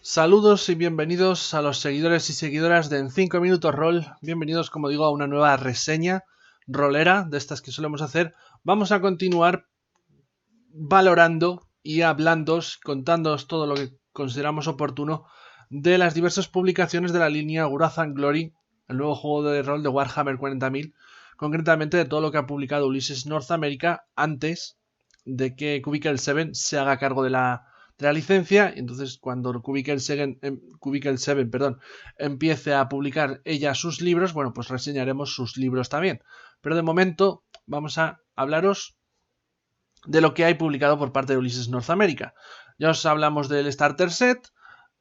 Saludos y bienvenidos a los seguidores y seguidoras de En 5 Minutos Roll. Bienvenidos, como digo, a una nueva reseña rolera de estas que solemos hacer. Vamos a continuar valorando y hablándoos, contándoos todo lo que consideramos oportuno de las diversas publicaciones de la línea Wrath and Glory, el nuevo juego de rol de Warhammer 40.000, concretamente de todo lo que ha publicado Ulises North America antes de que Cubicle 7 se haga cargo de la licencia. Entonces, cuando Cubicle 7, empiece a publicar ella sus libros, bueno, pues reseñaremos sus libros también. Pero de momento vamos a hablaros de lo que hay publicado por parte de Ulises North America. Ya os hablamos del Starter Set,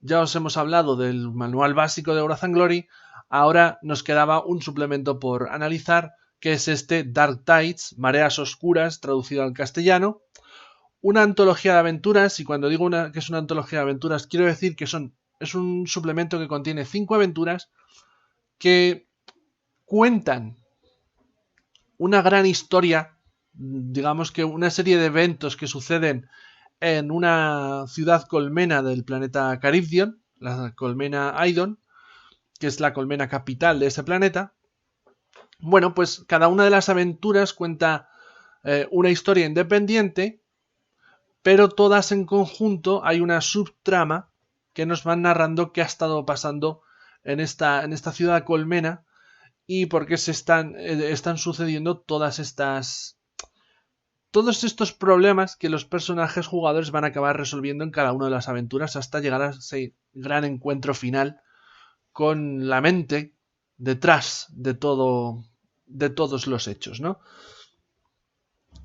ya os hemos hablado del manual básico de Wrath and Glory. Ahora nos quedaba un suplemento por analizar, que es este Dark Tides, Mareas Oscuras, traducido al castellano. Una antología de aventuras, y cuando digo que es una antología de aventuras, quiero decir que es un suplemento que contiene 5 aventuras que cuentan una gran historia, digamos que una serie de eventos que suceden en una ciudad colmena del planeta Caribdion, la colmena Aidon, que es la colmena capital de ese planeta. Bueno, pues cada una de las aventuras cuenta una historia independiente, pero todas en conjunto hay una subtrama que nos van narrando qué ha estado pasando en esta ciudad colmena y por qué se están sucediendo todos estos problemas que los personajes jugadores van a acabar resolviendo en cada una de las aventuras hasta llegar a ese gran encuentro final con la mente detrás de todos los hechos, ¿no?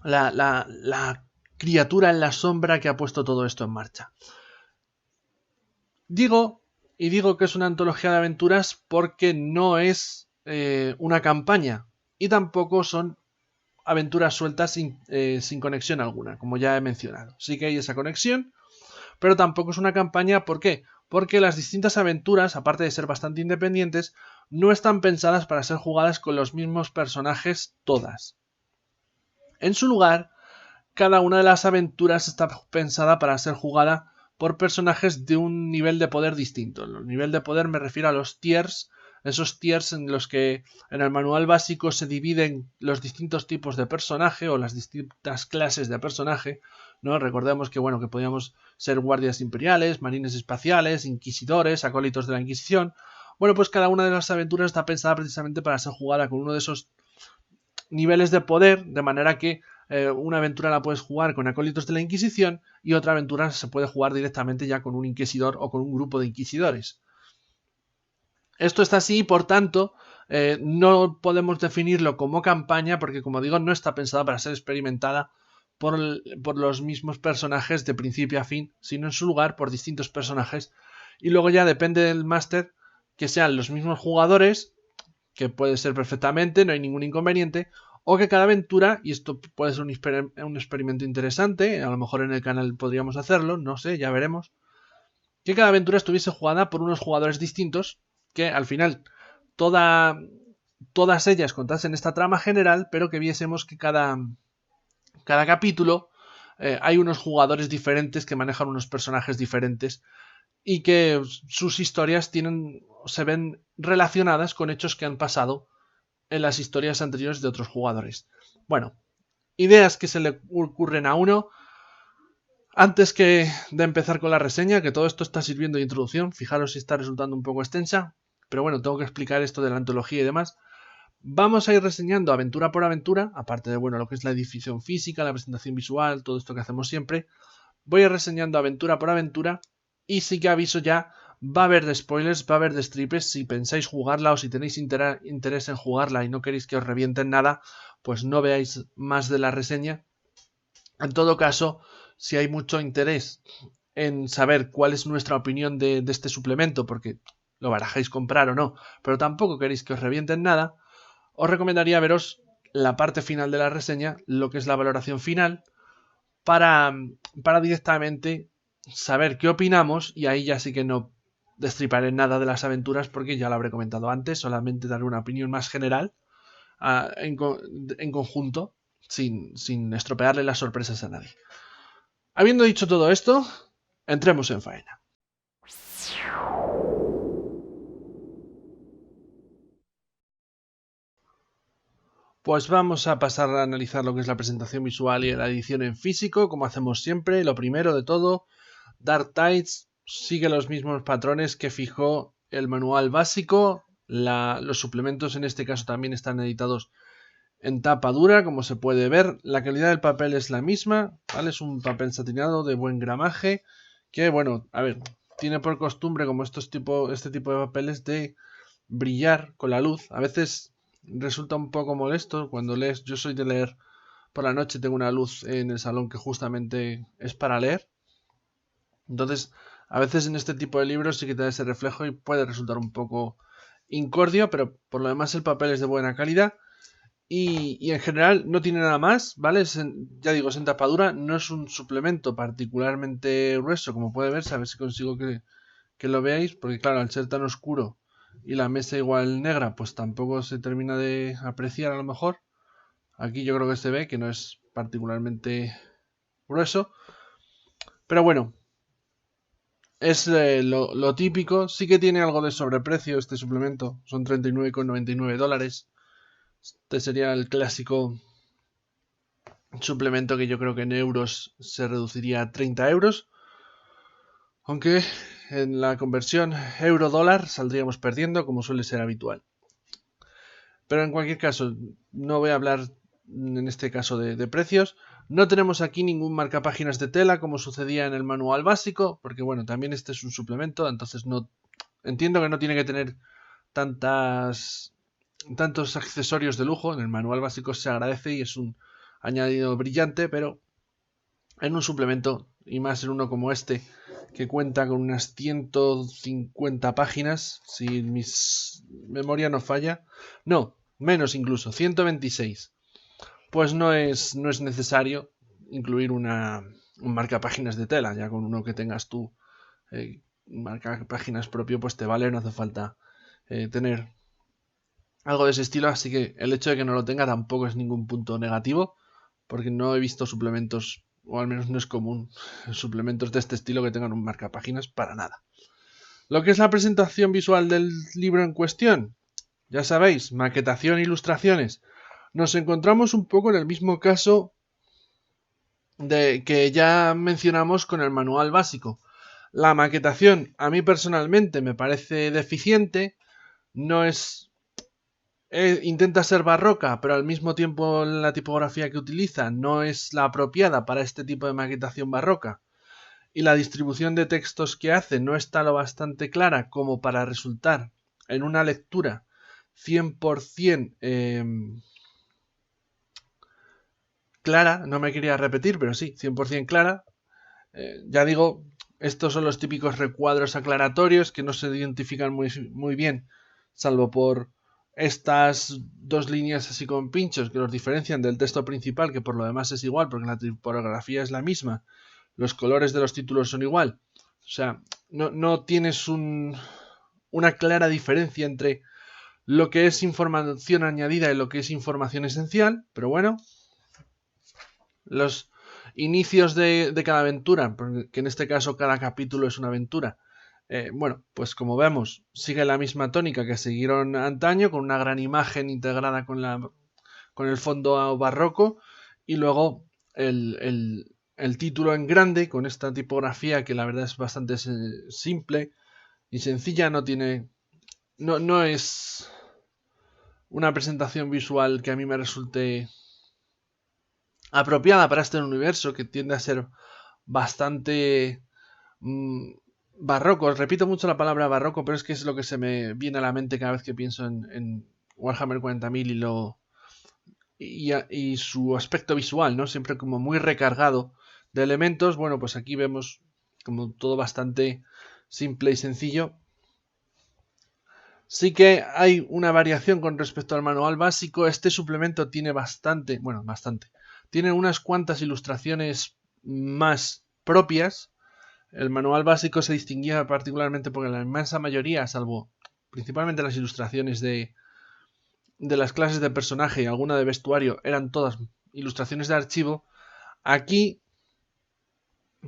La criatura en la sombra que ha puesto todo esto en marcha. Digo que es una antología de aventuras porque no es una campaña y tampoco son aventuras sueltas sin conexión alguna, como ya he mencionado. Sí que hay esa conexión, pero tampoco es una campaña. ¿Por qué? Porque las distintas aventuras, aparte de ser bastante independientes, no están pensadas para ser jugadas con los mismos personajes todas. En su lugar, cada una de las aventuras está pensada para ser jugada por personajes de un nivel de poder distinto. El nivel de poder me refiero a los tiers, esos tiers en los que en el manual básico se dividen los distintos tipos de personaje o las distintas clases de personaje, ¿no? Recordemos que que podíamos ser guardias imperiales, marines espaciales, inquisidores, acólitos de la Inquisición. Bueno, pues cada una de las aventuras está pensada precisamente para ser jugada con uno de esos niveles de poder, de manera que una aventura la puedes jugar con acólitos de la Inquisición y otra aventura se puede jugar directamente ya con un inquisidor o con un grupo de inquisidores. Esto está así, por tanto, no podemos definirlo como campaña porque, como digo, no está pensada para ser experimentada por los mismos personajes de principio a fin, sino en su lugar por distintos personajes. Y luego ya depende del máster que sean los mismos jugadores, que puede ser perfectamente, no hay ningún inconveniente, o que cada aventura, y esto puede ser un experimento interesante, a lo mejor en el canal podríamos hacerlo, no sé, ya veremos, que cada aventura estuviese jugada por unos jugadores distintos, que al final todas ellas contasen esta trama general, pero que viésemos que cada capítulo hay unos jugadores diferentes que manejan unos personajes diferentes y que sus historias se ven relacionadas con hechos que han pasado en las historias anteriores de otros jugadores. Bueno, ideas que se le ocurren a uno. Antes de empezar con la reseña, que todo esto está sirviendo de introducción, fijaros si está resultando un poco extensa, pero bueno, tengo que explicar esto de la antología y demás. Vamos a ir reseñando aventura por aventura, aparte de lo que es la edición física, la presentación visual, todo esto que hacemos siempre. Voy a ir reseñando aventura por aventura y sí que aviso ya, va a haber de spoilers, va a haber de strippers. Si pensáis jugarla o si tenéis interés en jugarla y no queréis que os revienten nada, pues no veáis más de la reseña. En todo caso, si hay mucho interés en saber cuál es nuestra opinión de este suplemento, porque lo barajáis comprar o no, pero tampoco queréis que os revienten nada, os recomendaría veros la parte final de la reseña, lo que es la valoración final, para directamente saber qué opinamos, y ahí ya sí que no destriparé nada de las aventuras porque ya lo habré comentado antes, solamente daré una opinión más general en conjunto, sin estropearle las sorpresas a nadie. Habiendo dicho todo esto, entremos en faena. Pues vamos a pasar a analizar lo que es la presentación visual y la edición en físico, como hacemos siempre. Lo primero de todo, Dark Tides sigue los mismos patrones que fijó el manual básico. Los suplementos en este caso también están editados en tapa dura, como se puede ver. La calidad del papel es la misma, ¿vale? Es un papel satinado de buen gramaje, que bueno, a ver, tiene por costumbre, como este tipo de papeles, de brillar con la luz. A veces resulta un poco molesto cuando lees. Yo soy de leer por la noche, tengo una luz en el salón que justamente es para leer. Entonces, a veces en este tipo de libros sí que te da ese reflejo y puede resultar un poco incordio, pero por lo demás el papel es de buena calidad. Y en general no tiene nada más, ¿vale? Ya digo, es en tapadura, no es un suplemento particularmente grueso, como puede verse, a ver si consigo que lo veáis, porque claro, al ser tan oscuro y la mesa igual negra, pues tampoco se termina de apreciar a lo mejor. Aquí yo creo que se ve que no es particularmente grueso, pero bueno, es lo típico. Sí que tiene algo de sobreprecio este suplemento, son $39,99. Este sería el clásico suplemento que yo creo que en euros se reduciría a 30 euros. Aunque en la conversión euro-dólar saldríamos perdiendo, como suele ser habitual. Pero en cualquier caso, no voy a hablar en este caso de precios. No tenemos aquí ningún marcapáginas de tela como sucedía en el manual básico, porque bueno, también este es un suplemento, entonces no entiendo que no tiene que tener tantos accesorios de lujo. En el manual básico se agradece y es un añadido brillante, pero en un suplemento, y más en uno como este, que cuenta con unas 150 páginas, si mi memoria no falla. No, menos incluso, 126. Pues no es necesario incluir un marcapáginas de tela, ya con uno que tengas tú, marcapáginas propio, pues te vale, no hace falta tener algo de ese estilo, así que el hecho de que no lo tenga tampoco es ningún punto negativo, porque no he visto suplementos, o al menos no es común, suplementos de este estilo que tengan un marcapáginas para nada. Lo que es la presentación visual del libro en cuestión, ya sabéis, maquetación e ilustraciones. Nos encontramos un poco en el mismo caso de que ya mencionamos con el manual básico. La maquetación a mí personalmente me parece deficiente, no es intenta ser barroca, pero al mismo tiempo la tipografía que utiliza no es la apropiada para este tipo de maquetación barroca. Y la distribución de textos que hace no está lo bastante clara como para resultar en una lectura 100% clara. No me quería repetir, pero sí, 100% clara. Ya digo, estos son los típicos recuadros aclaratorios que no se identifican muy bien, salvo por estas dos líneas así con pinchos que los diferencian del texto principal, que por lo demás es igual porque la tipografía es la misma, los colores de los títulos son igual. O sea, no tienes una clara diferencia entre lo que es información añadida y lo que es información esencial, pero bueno, los inicios de cada aventura, porque en este caso cada capítulo es una aventura. Bueno, pues como vemos, sigue la misma tónica que siguieron antaño, con una gran imagen integrada con el fondo barroco, y luego el título en grande, con esta tipografía que la verdad es bastante simple y sencilla, no es una presentación visual que a mí me resulte apropiada para este universo que tiende a ser bastante barroco. Repito mucho la palabra barroco, pero es que es lo que se me viene a la mente cada vez que pienso en Warhammer 40.000 y su aspecto visual, ¿no? Siempre como muy recargado de elementos. Bueno, pues aquí vemos como todo bastante simple y sencillo. Sí que hay una variación con respecto al manual básico. Este suplemento tiene bastante. Tiene unas cuantas ilustraciones más propias. El manual básico se distinguía particularmente porque la inmensa mayoría, salvo principalmente las ilustraciones de las clases de personaje y alguna de vestuario, eran todas ilustraciones de archivo. Aquí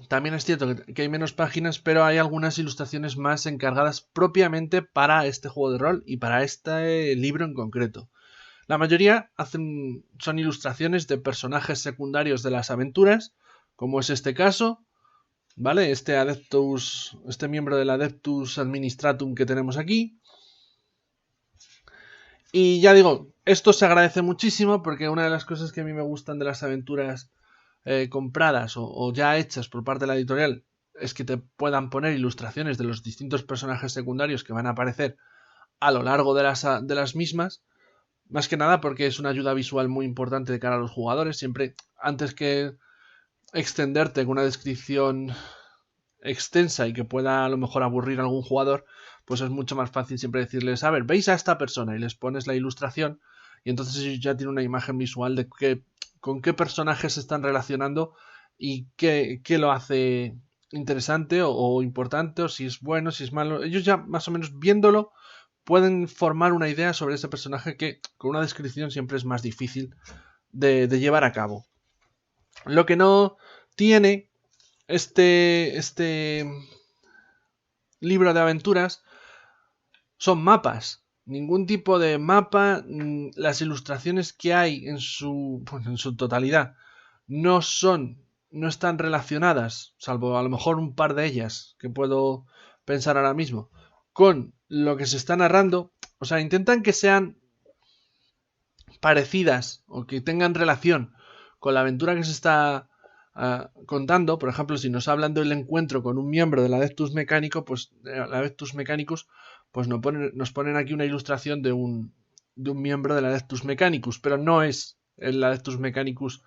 también es cierto que hay menos páginas, pero hay algunas ilustraciones más encargadas propiamente para este juego de rol y para este libro en concreto. La mayoría son ilustraciones de personajes secundarios de las aventuras, como es este caso, ¿vale? Este miembro del Adeptus Administratum que tenemos aquí. Y ya digo, esto se agradece muchísimo porque una de las cosas que a mí me gustan de las aventuras compradas o ya hechas por parte de la editorial es que te puedan poner ilustraciones de los distintos personajes secundarios que van a aparecer a lo largo de las mismas. Más que nada porque es una ayuda visual muy importante de cara a los jugadores. Siempre, antes que extenderte con una descripción extensa y que pueda a lo mejor aburrir a algún jugador, pues es mucho más fácil siempre decirles, a ver, veis a esta persona y les pones la ilustración y entonces ellos ya tienen una imagen visual de con qué personajes se están relacionando y qué lo hace interesante o importante, o si es bueno, si es malo. Ellos ya más o menos viéndolo pueden formar una idea sobre ese personaje que con una descripción siempre es más difícil de llevar a cabo. Lo que no tiene este libro de aventuras son mapas. Ningún tipo de mapa. Las ilustraciones que hay en su totalidad no están relacionadas, salvo a lo mejor un par de ellas que puedo pensar ahora mismo, con lo que se está narrando. O sea, intentan que sean parecidas o que tengan relación con la aventura que se está contando. Por ejemplo, si nos hablan del encuentro con un miembro del Adeptus Mechanicus, pues nos ponen aquí una ilustración de un miembro del Adeptus Mechanicus, pero no es el Adeptus Mechanicus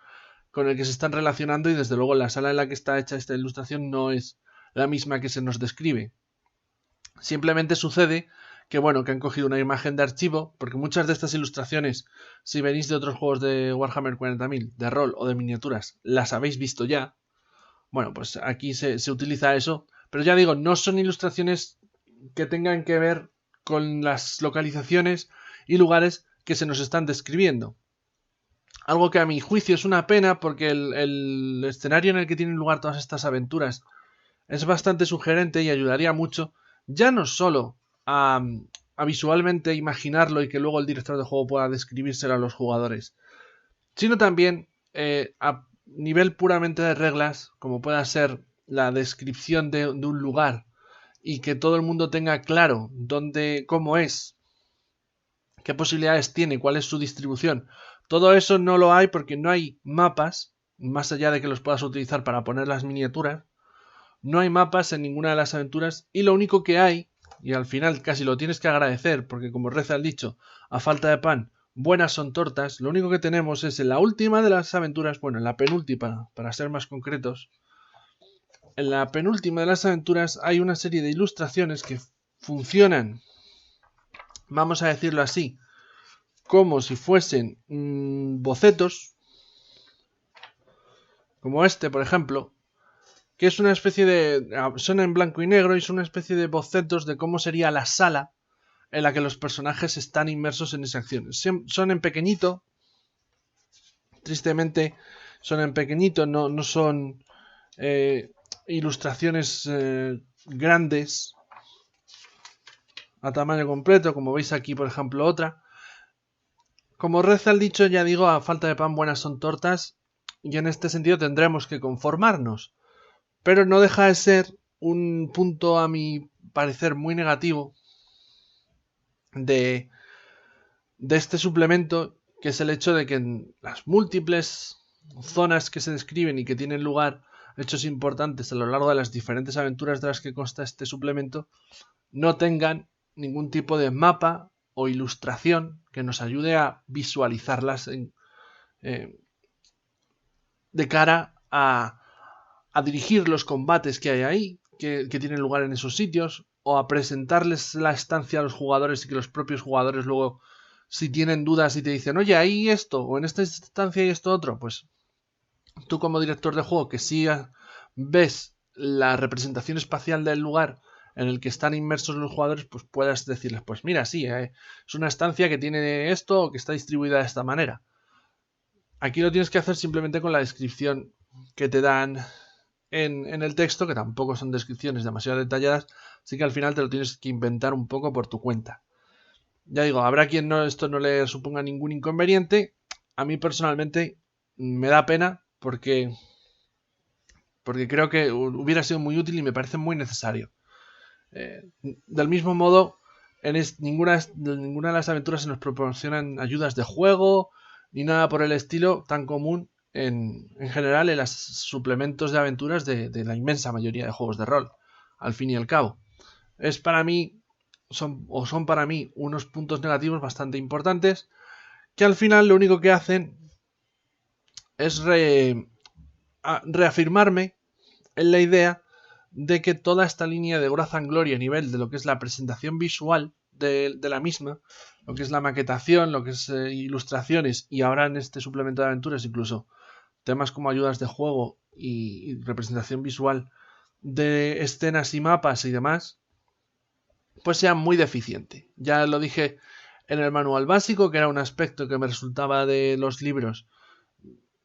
con el que se están relacionando, y desde luego la sala en la que está hecha esta ilustración no es la misma que se nos describe. Simplemente sucede que que han cogido una imagen de archivo, porque muchas de estas ilustraciones, si venís de otros juegos de Warhammer 40.000, de rol o de miniaturas, las habéis visto ya. Bueno, pues aquí se utiliza eso, pero ya digo, no son ilustraciones que tengan que ver con las localizaciones y lugares que se nos están describiendo. Algo que a mi juicio es una pena, porque el escenario en el que tienen lugar todas estas aventuras es bastante sugerente y ayudaría mucho, ya no solo a visualmente imaginarlo y que luego el director de juego pueda describírselo a los jugadores, sino también a nivel puramente de reglas, como pueda ser la descripción de un lugar y que todo el mundo tenga claro cómo es, qué posibilidades tiene, cuál es su distribución. Todo eso no lo hay porque no hay mapas, más allá de que los puedas utilizar para poner las miniaturas. No hay mapas en ninguna de las aventuras, y lo único que hay, y al final casi lo tienes que agradecer, porque como reza el dicho, a falta de pan, buenas son tortas. Lo único que tenemos es en la última de las aventuras, en la penúltima, para ser más concretos, en la penúltima de las aventuras hay una serie de ilustraciones que funcionan, vamos a decirlo así, como si fuesen bocetos, como este, por ejemplo, que es una especie de... son en blanco y negro y son una especie de bocetos de cómo sería la sala en la que los personajes están inmersos en esas acciones. Son en pequeñito, tristemente son en pequeñito, no son ilustraciones grandes a tamaño completo, como veis aquí, por ejemplo, otra. Como reza el dicho, ya digo, a falta de pan buenas son tortas, y en este sentido tendremos que conformarnos. Pero no deja de ser un punto, a mi parecer, muy negativo de este suplemento, que es el hecho de que en las múltiples zonas que se describen y que tienen lugar hechos importantes a lo largo de las diferentes aventuras de las que consta este suplemento, no tengan ningún tipo de mapa o ilustración que nos ayude a visualizarlas de cara a dirigir los combates que hay ahí, que tienen lugar en esos sitios, o a presentarles la estancia a los jugadores y que los propios jugadores luego, si tienen dudas y te dicen, oye, ahí esto, o en esta estancia hay esto otro, pues tú como director de juego que sí ves la representación espacial del lugar en el que están inmersos los jugadores, pues puedas decirles, pues mira, sí, es una estancia que tiene esto o que está distribuida de esta manera. Aquí lo tienes que hacer simplemente con la descripción que te dan en el texto, que tampoco son descripciones demasiado detalladas, así que al final te lo tienes que inventar un poco por tu cuenta. Ya digo, habrá quien esto no le suponga ningún inconveniente. A mí personalmente me da pena porque creo que hubiera sido muy útil y me parece muy necesario. Del mismo modo, ninguna de las aventuras se nos proporcionan ayudas de juego ni nada por el estilo tan común en general en los suplementos de aventuras de la inmensa mayoría de juegos de rol, al fin y al cabo. Es para mí, son para mí unos puntos negativos bastante importantes que al final lo único que hacen es reafirmarme en la idea de que toda esta línea de Wrath and Glory a nivel de lo que es la presentación visual de la misma, lo que es la maquetación, lo que es ilustraciones y ahora en este suplemento de aventuras incluso temas como ayudas de juego y representación visual de escenas y mapas y demás, pues sea muy deficiente. Ya lo dije en el manual básico, que era un aspecto que me resultaba de los libros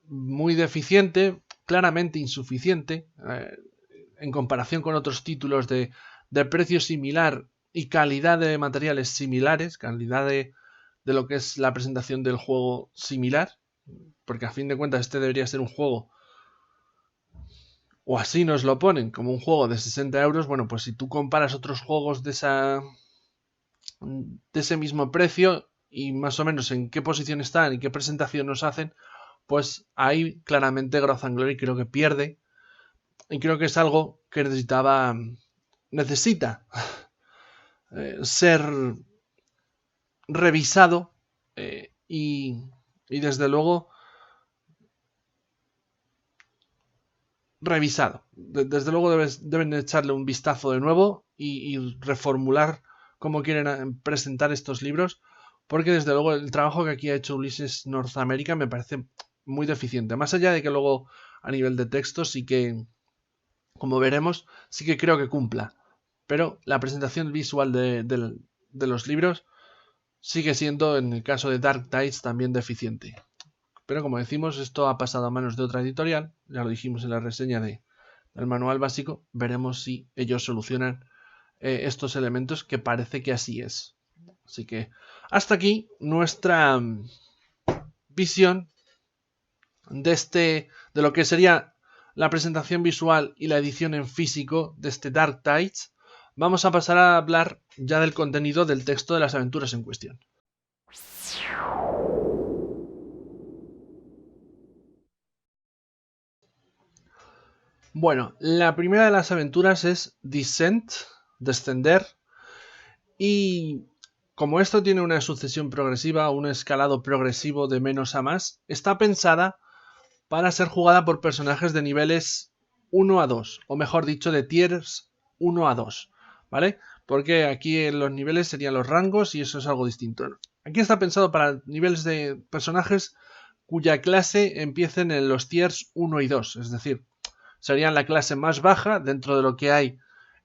muy deficiente, claramente insuficiente, en comparación con otros títulos de precio similar y calidad de materiales similares, calidad de lo que es la presentación del juego similar, porque a fin de cuentas este debería ser un juego, o así nos lo ponen, como un juego de 60 euros. Bueno, pues si tú comparas otros juegos de ese mismo precio y más o menos en qué posición están y qué presentación nos hacen, pues ahí claramente Wrath and Glory creo que pierde. Y creo que es algo que necesita ser revisado y desde luego revisado. Desde luego deben echarle un vistazo de nuevo y reformular cómo quieren presentar estos libros, porque desde luego el trabajo que aquí ha hecho Ulises Norteamérica me parece muy deficiente. Más allá de que luego a nivel de texto sí que, como veremos, sí que creo que cumpla. Pero la presentación visual de los libros sigue siendo, en el caso de Dark Tides, también deficiente. Pero como decimos, esto ha pasado a manos de otra editorial, ya lo dijimos en la reseña del manual básico, veremos si ellos solucionan estos elementos, que parece que así es. Así que hasta aquí nuestra visión de lo que sería la presentación visual y la edición en físico de este Dark Tides. Vamos a pasar a hablar ya del contenido del texto de las aventuras en cuestión. Bueno, la primera de las aventuras es Descent, descender, y como esto tiene una sucesión progresiva, un escalado progresivo de menos a más, está pensada para ser jugada por personajes de niveles 1 a 2, o mejor dicho, de tiers 1 a 2, ¿vale? Porque aquí en los niveles serían los rangos y eso es algo distinto. Aquí está pensado para niveles de personajes cuya clase empiecen en los tiers 1 y 2, es decir, serían la clase más baja dentro de lo que hay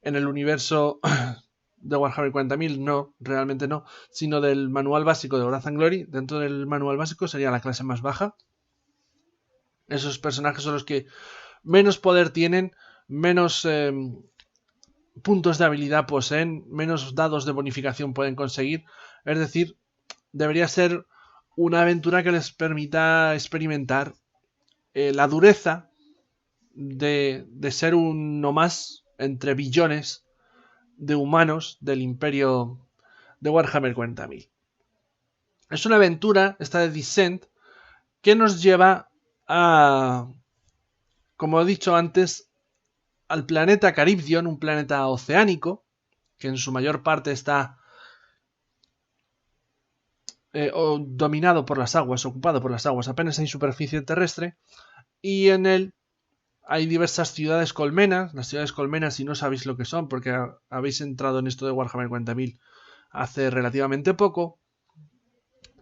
en el universo de Warhammer 40.000, no, realmente no, sino del manual básico de Wrath and Glory. Dentro del manual básico sería la clase más baja. Esos personajes son los que menos poder tienen, menos puntos de habilidad poseen, menos dados de bonificación pueden conseguir. Es decir, debería ser una aventura que les permita experimentar la dureza de ser uno más entre billones de humanos del imperio de Warhammer 40.000. Es una aventura, esta de Descent, que nos lleva a, como he dicho antes, al planeta Caribdion, un planeta oceánico, que en su mayor parte está dominado por las aguas, ocupado por las aguas, apenas hay superficie terrestre, y en él hay diversas ciudades colmenas. Las ciudades colmenas, si no sabéis lo que son, porque habéis entrado en esto de Warhammer 40.000 hace relativamente poco.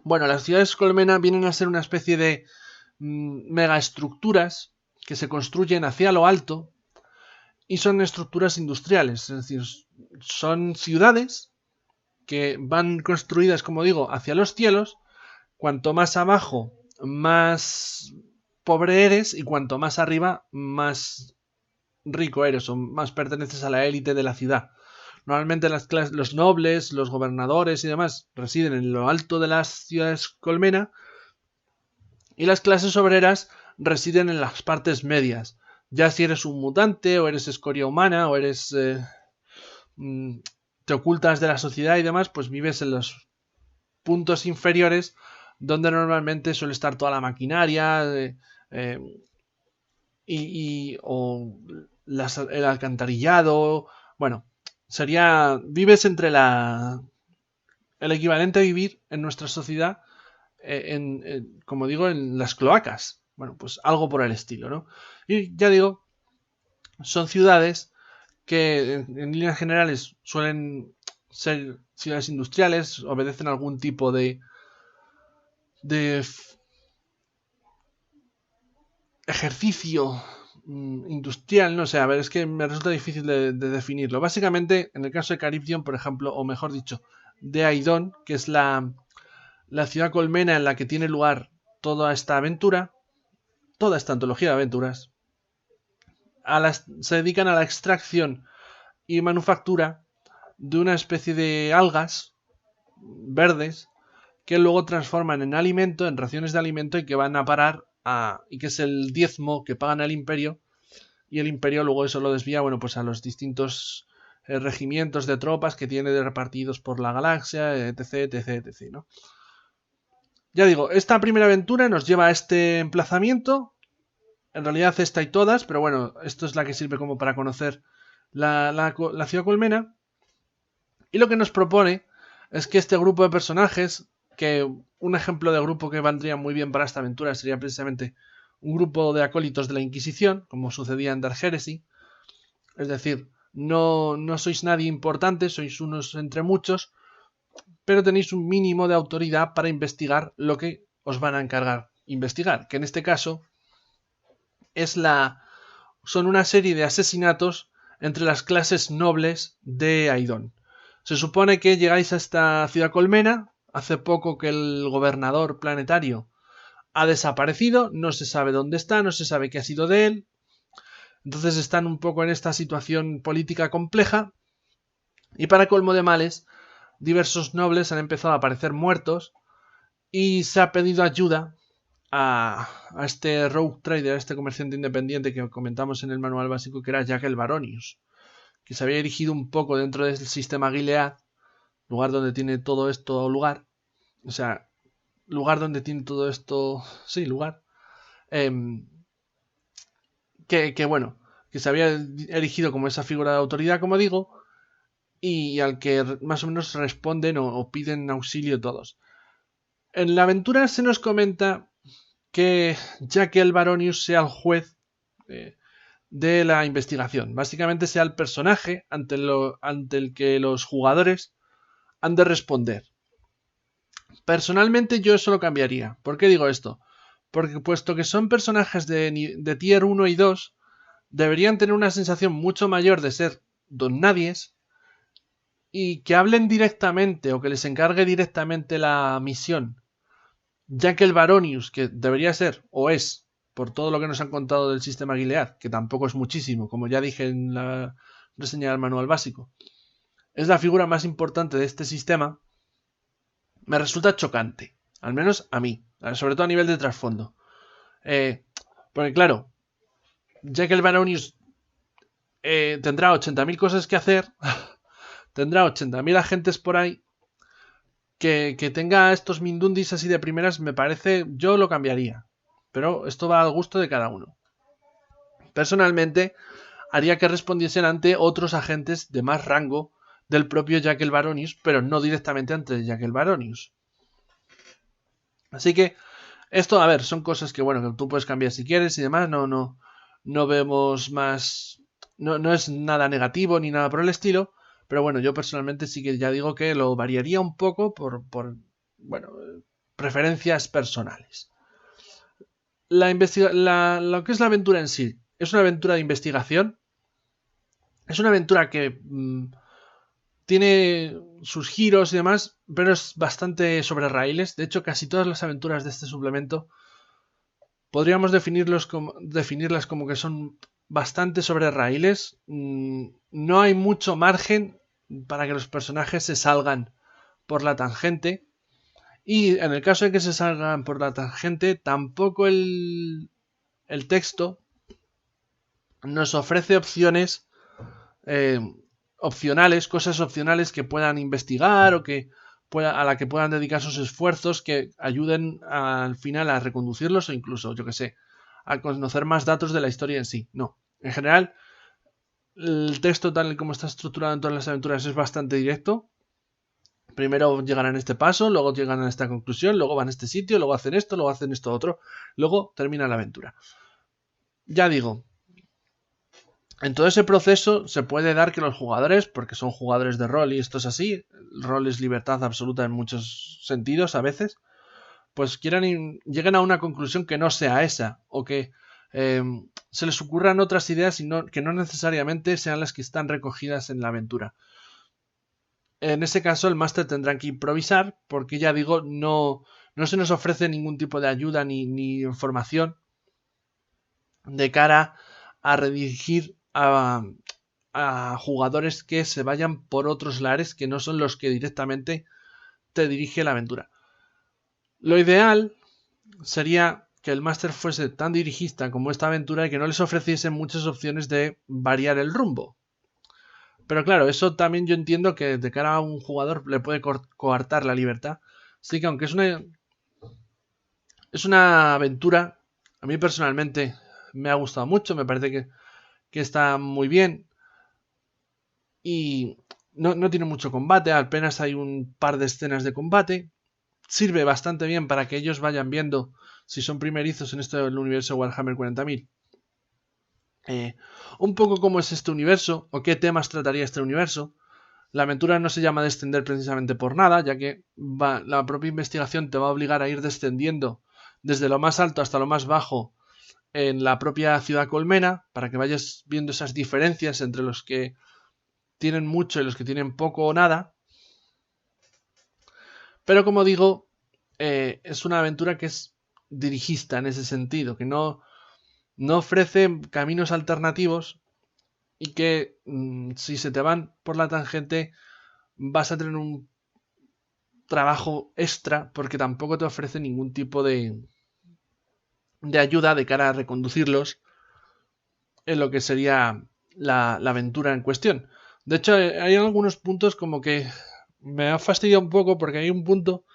Bueno, las ciudades colmena vienen a ser una especie de megaestructuras que se construyen hacia lo alto y son estructuras industriales, es decir, son ciudades que van construidas, como digo, hacia los cielos. Cuanto más abajo, más pobre eres, y cuanto más arriba, más rico eres o más perteneces a la élite de la ciudad. Normalmente los nobles, los gobernadores y demás residen en lo alto de las ciudades colmena y las clases obreras residen en las partes medias. Ya si eres un mutante o eres escoria humana o eres te ocultas de la sociedad y demás, pues vives en los puntos inferiores donde normalmente suele estar toda la maquinaria o el alcantarillado. Bueno, vives entre el equivalente a vivir en nuestra sociedad, como digo, en las cloacas. Bueno, pues algo por el estilo, ¿no? Y ya digo, son ciudades que en líneas generales suelen ser ciudades industriales, obedecen algún tipo de ejercicio industrial, no sé, a ver, es que me resulta difícil de definirlo. Básicamente, en el caso de Caribdion, por ejemplo, o mejor dicho, de Aidon, que es la ciudad colmena en la que tiene lugar toda esta aventura, toda esta antología de aventuras, se dedican a la extracción y manufactura de una especie de algas verdes que luego transforman en alimento, en raciones de alimento y que van a parar y que es el diezmo que pagan al imperio, y el imperio luego eso lo desvía, bueno, pues a los distintos regimientos de tropas que tiene repartidos por la galaxia, etc, etc, etc, ¿no? Ya digo, esta primera aventura nos lleva a este emplazamiento, en realidad esta y todas, pero bueno, esto es la que sirve como para conocer la ciudad colmena, y lo que nos propone es que este grupo de personajes, que un ejemplo de grupo que vendría muy bien para esta aventura sería precisamente un grupo de acólitos de la Inquisición, como sucedía en Dark Heresy. Es decir, no sois nadie importante, sois unos entre muchos, pero tenéis un mínimo de autoridad para investigar lo que os van a encargar investigar, que en este caso son una serie de asesinatos entre las clases nobles de Aidon. Se supone que llegáis a esta ciudad colmena, hace poco que el gobernador planetario ha desaparecido, no se sabe dónde está, no se sabe qué ha sido de él, entonces están un poco en esta situación política compleja, y para colmo de males, diversos nobles han empezado a aparecer muertos y se ha pedido ayuda a este rogue trader, a este comerciante independiente que comentamos en el manual básico, que era Jack el Baronius, que se había erigido un poco dentro del sistema Gilead, lugar donde tiene todo esto lugar, o sea, lugar donde tiene todo esto, sí, lugar, bueno, que se había erigido como esa figura de autoridad, como digo, y al que más o menos responden o piden auxilio todos. En la aventura se nos comenta que Jack el Baronius sea el juez de la investigación. Básicamente sea el personaje ante el que los jugadores han de responder. Personalmente yo eso lo cambiaría. ¿Por qué digo esto? Porque puesto que son personajes de tier 1 y 2, deberían tener una sensación mucho mayor de ser don nadies y que hablen directamente o que les encargue directamente la misión. Ya que el Baronius, que debería ser o es, por todo lo que nos han contado del sistema Gilead, que tampoco es muchísimo, como ya dije en la reseña del manual básico, es la figura más importante de este sistema, me resulta chocante, al menos a mí, sobre todo a nivel de trasfondo. Porque claro, ya que el Baronius tendrá 80.000 cosas que hacer, tendrá 80.000 agentes por ahí, que tenga estos mindundis así de primeras, me parece, yo lo cambiaría. Pero esto va al gusto de cada uno. Personalmente, haría que respondiesen ante otros agentes de más rango del propio Jack el Baronius, pero no directamente ante Jack el Baronius. Así que, esto, a ver, son cosas que, bueno, que tú puedes cambiar si quieres y demás, no vemos más, no es nada negativo ni nada por el estilo, pero bueno, yo personalmente sí que ya digo que lo variaría un poco por bueno, preferencias personales. Lo que es la aventura en sí, es una aventura de investigación, es una aventura que tiene sus giros y demás, pero es bastante sobre raíles. De hecho, casi todas las aventuras de este suplemento podríamos definirlas como que son bastante sobre raíles. No hay mucho margen para que los personajes se salgan por la tangente. Y en el caso de que se salgan por la tangente, tampoco el texto nos ofrece opciones opcionales, cosas opcionales que puedan investigar o que a la que puedan dedicar sus esfuerzos, que ayuden al final a reconducirlos o incluso, yo que sé, a conocer más datos de la historia en sí. No, en general, el texto tal y como está estructurado en todas las aventuras es bastante directo. Primero llegan a este paso, luego llegan a esta conclusión, luego van a este sitio, luego hacen esto otro, luego termina la aventura. Ya digo, en todo ese proceso se puede dar que los jugadores, porque son jugadores de rol y esto es así, el rol es libertad absoluta en muchos sentidos a veces, pues lleguen a una conclusión que no sea esa, o que se les ocurran otras ideas que no necesariamente sean las que están recogidas en la aventura. En ese caso el máster tendrá que improvisar, porque ya digo, no se nos ofrece ningún tipo de ayuda ni información de cara a redirigir a jugadores que se vayan por otros lares que no son los que directamente te dirige la aventura. Lo ideal sería que el máster fuese tan dirigista como esta aventura y que no les ofreciese muchas opciones de variar el rumbo. Pero claro, eso también yo entiendo que de cara a un jugador le puede coartar la libertad. Así que aunque es una aventura, a mí personalmente me ha gustado mucho, me parece que está muy bien. Y no tiene mucho combate, apenas hay un par de escenas de combate. Sirve bastante bien para que ellos vayan viendo, si son primerizos en este universo Warhammer 40.000, un poco cómo es este universo o qué temas trataría este universo. La aventura no se llama Descender precisamente por nada, ya que la propia investigación te va a obligar a ir descendiendo desde lo más alto hasta lo más bajo en la propia ciudad colmena, para que vayas viendo esas diferencias entre los que tienen mucho y los que tienen poco o nada. Pero como digo, es una aventura que es dirigista en ese sentido, que no ofrece caminos alternativos y que si se te van por la tangente vas a tener un trabajo extra porque tampoco te ofrece ningún tipo de ayuda de cara a reconducirlos en lo que sería la aventura en cuestión. De hecho, hay algunos puntos como que me ha fastidiado un poco porque hay un punto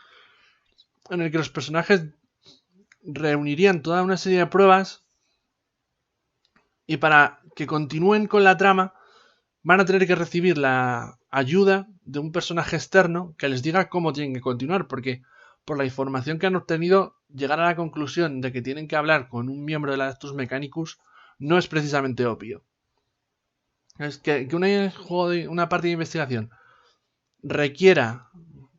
en el que los personajes reunirían toda una serie de pruebas y para que continúen con la trama van a tener que recibir la ayuda de un personaje externo que les diga cómo tienen que continuar, porque por la información que han obtenido, llegar a la conclusión de que tienen que hablar con un miembro de la Actus Mechanicus no es precisamente obvio. Es que una parte de investigación requiera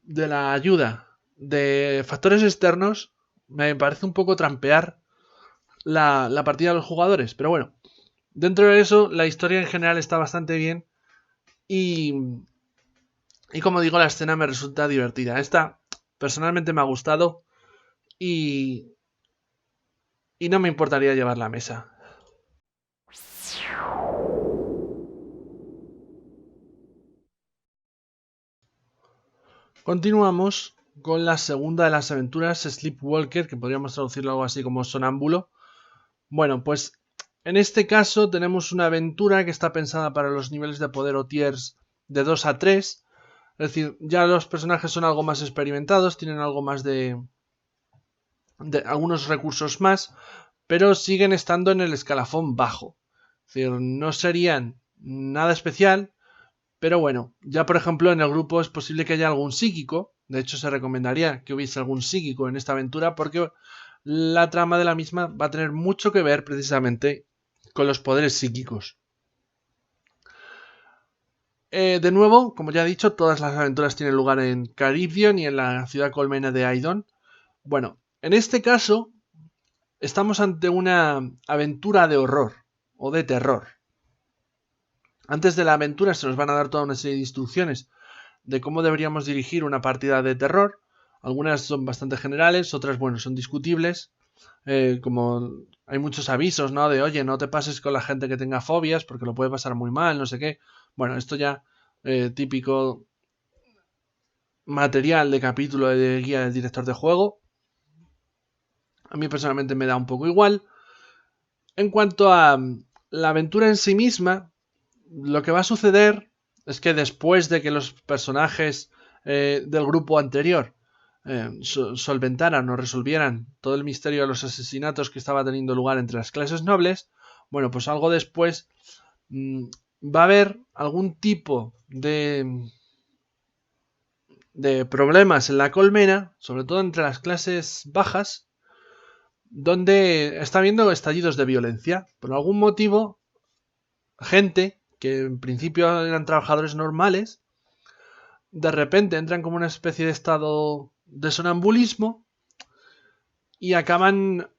de la ayuda de factores externos me parece un poco trampear la partida de los jugadores, pero bueno, dentro de eso la historia en general está bastante bien y como digo, la escena me resulta divertida. Esta personalmente me ha gustado y no me importaría llevarla a mesa. Continuamos con la segunda de las aventuras, Sleepwalker, que podríamos traducirlo algo así como sonámbulo. Bueno, pues en este caso tenemos una aventura que está pensada para los niveles de poder o tiers de 2 a 3. Es decir, ya los personajes son algo más experimentados, tienen algo más de algunos recursos más, pero siguen estando en el escalafón bajo. Es decir, no serían nada especial, pero bueno, ya por ejemplo en el grupo es posible que haya algún psíquico. De hecho, se recomendaría que hubiese algún psíquico en esta aventura porque la trama de la misma va a tener mucho que ver precisamente con los poderes psíquicos. De nuevo, como ya he dicho, todas las aventuras tienen lugar en Caribbean y en la ciudad colmena de Aidon. Bueno, en este caso estamos ante una aventura de horror o de terror. Antes de la aventura se nos van a dar toda una serie de instrucciones de cómo deberíamos dirigir una partida de terror. Algunas son bastante generales, otras, bueno, son discutibles. Como hay muchos avisos, ¿no? De, oye, no te pases con la gente que tenga fobias porque lo puede pasar muy mal, no sé qué. Bueno, esto ya típico material de capítulo de guía del director de juego. A mí personalmente me da un poco igual. En cuanto a la aventura en sí misma, lo que va a suceder es que después de que los personajes del grupo anterior solventaran o resolvieran todo el misterio de los asesinatos que estaba teniendo lugar entre las clases nobles, bueno, pues algo después va a haber algún tipo de problemas en la colmena, sobre todo entre las clases bajas, donde está habiendo estallidos de violencia. Por algún motivo, gente que en principio eran trabajadores normales, de repente entran como una especie de estado de sonambulismo y acaban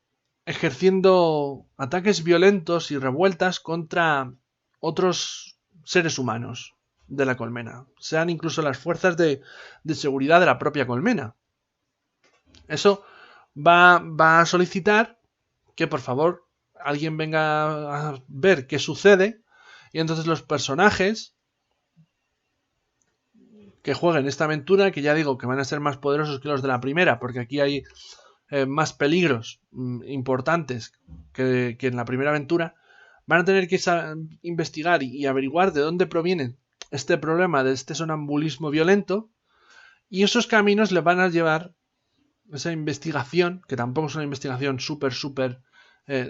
ejerciendo ataques violentos y revueltas contra otros seres humanos de la colmena, sean incluso las fuerzas de seguridad de la propia colmena. Eso va a solicitar que por favor alguien venga a ver qué sucede, y entonces los personajes que jueguen esta aventura, que ya digo que van a ser más poderosos que los de la primera, porque aquí hay más peligros importantes que en la primera aventura, van a tener que investigar y averiguar de dónde proviene este problema de este sonambulismo violento, y esos caminos les van a llevar esa investigación, que tampoco es una investigación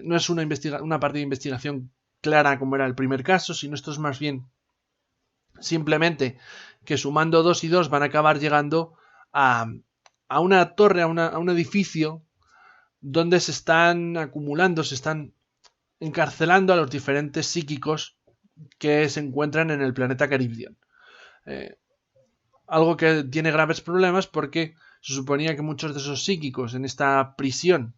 no es una parte de investigación clara como era el primer caso, sino esto es más bien simplemente que sumando 2 y 2 van a acabar llegando a una torre, a un edificio donde se están acumulando, se están encarcelando a los diferentes psíquicos que se encuentran en el planeta Caribbean. Algo que tiene graves problemas porque se suponía que muchos de esos psíquicos en esta prisión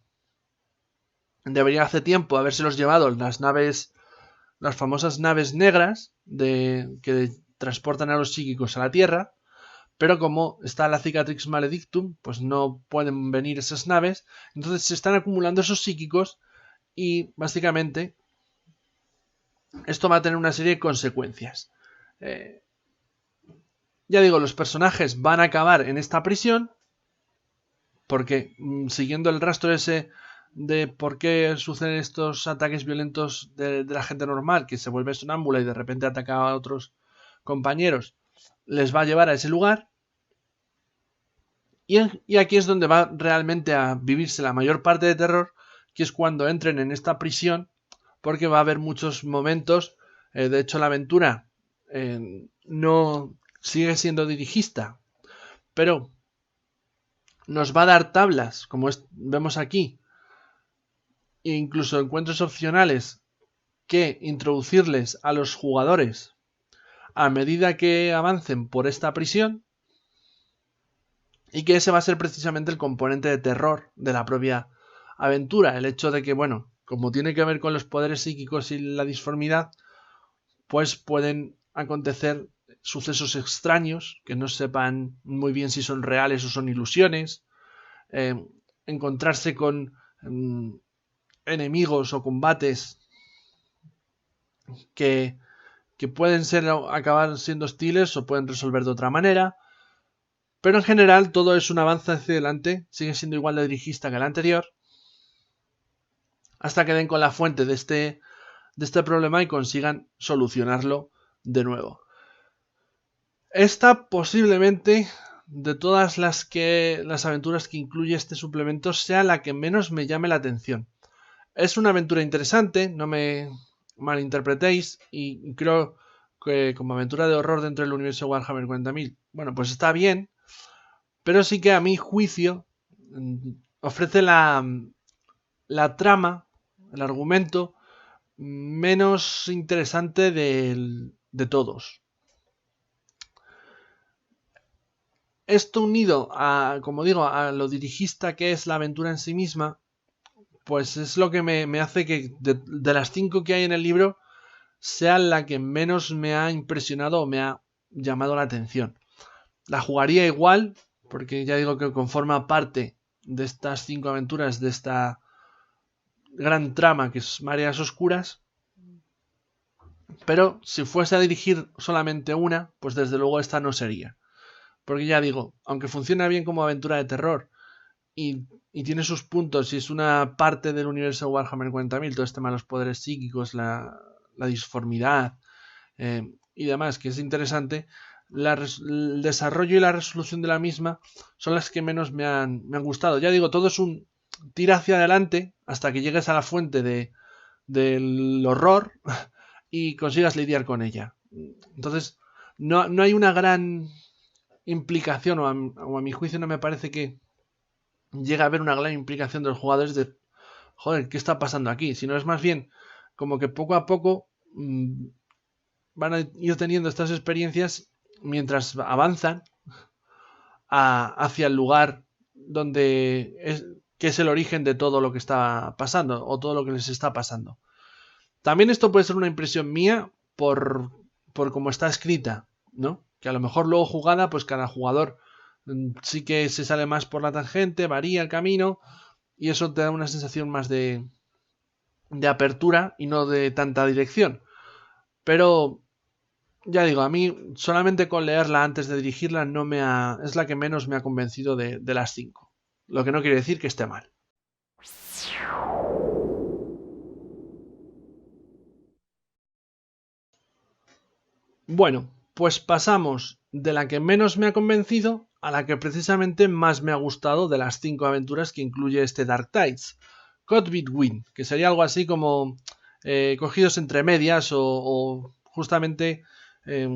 deberían hace tiempo habérselos llevado las famosas naves negras que transportan a los psíquicos a la Tierra, pero como está la Cicatrix Maledictum, pues no pueden venir esas naves, entonces se están acumulando esos psíquicos y básicamente esto va a tener una serie de consecuencias. Ya digo, los personajes van a acabar en esta prisión porque siguiendo el rastro ese de por qué suceden estos ataques violentos de la gente normal que se vuelve sonámbula y de repente ataca a otros compañeros, les va a llevar a ese lugar. Y aquí es donde va realmente a vivirse la mayor parte de terror, que es cuando entren en esta prisión, porque va a haber muchos momentos. De hecho, la aventura no sigue siendo dirigista, pero nos va a dar tablas, como vemos aquí, e incluso encuentros opcionales que introducirles a los jugadores a medida que avancen por esta prisión, y que ese va a ser precisamente el componente de terror de la propia aventura, el hecho de que, bueno, como tiene que ver con los poderes psíquicos y la disformidad, pues pueden acontecer sucesos extraños que no sepan muy bien si son reales o son ilusiones, encontrarse con enemigos o combates que pueden acabar siendo hostiles o pueden resolver de otra manera. Pero en general todo es un avance hacia adelante, sigue siendo igual de dirigista que el anterior, hasta que den con la fuente de este problema y consigan solucionarlo de nuevo. Esta posiblemente, de todas las aventuras que incluye este suplemento, sea la que menos me llame la atención. Es una aventura interesante, no me malinterpretéis, y creo que como aventura de horror dentro del universo Warhammer 40.000, bueno, pues está bien, pero sí que a mi juicio ofrece la trama, el argumento menos interesante de todos. Esto unido a, como digo, a lo dirigista que es la aventura en sí misma, pues es lo que me hace que de las 5 que hay en el libro sea la que menos me ha impresionado o me ha llamado la atención. La jugaría igual, porque ya digo que conforma parte de estas 5 aventuras, de esta gran trama que es Mareas Oscuras, Pero si fuese a dirigir solamente una, pues desde luego esta no sería. Porque ya digo, aunque funciona bien como aventura de terror y tiene sus puntos y es una parte del universo Warhammer 40.000, todo este tema de los poderes psíquicos, la disformidad y demás, que es interesante, el desarrollo y la resolución de la misma son las que menos me han gustado. Ya digo, todo es un tira hacia adelante hasta que llegues a la fuente del horror y consigas lidiar con ella. Entonces, no hay una gran implicación, o a mi juicio no me parece que llega a haber una gran implicación de los jugadores de, joder, ¿qué está pasando aquí? Sino es más bien como que poco a poco van a ir teniendo estas experiencias mientras avanzan hacia el lugar que es el origen de todo lo que está pasando o todo lo que les está pasando. También esto puede ser una impresión mía por cómo está escrita, ¿no? Que a lo mejor luego jugada, pues cada jugador sí que se sale más por la tangente, varía el camino y eso te da una sensación más de apertura y no de tanta dirección. Pero ya digo, a mí solamente con leerla antes de dirigirla es la que menos me ha convencido de las 5. Lo que no quiere decir que esté mal. Bueno, pues pasamos de la que menos me ha convencido a la que precisamente más me ha gustado de las 5 aventuras que incluye este Dark Tides. Caught Between, que sería algo así como cogidos entre medias o justamente eh,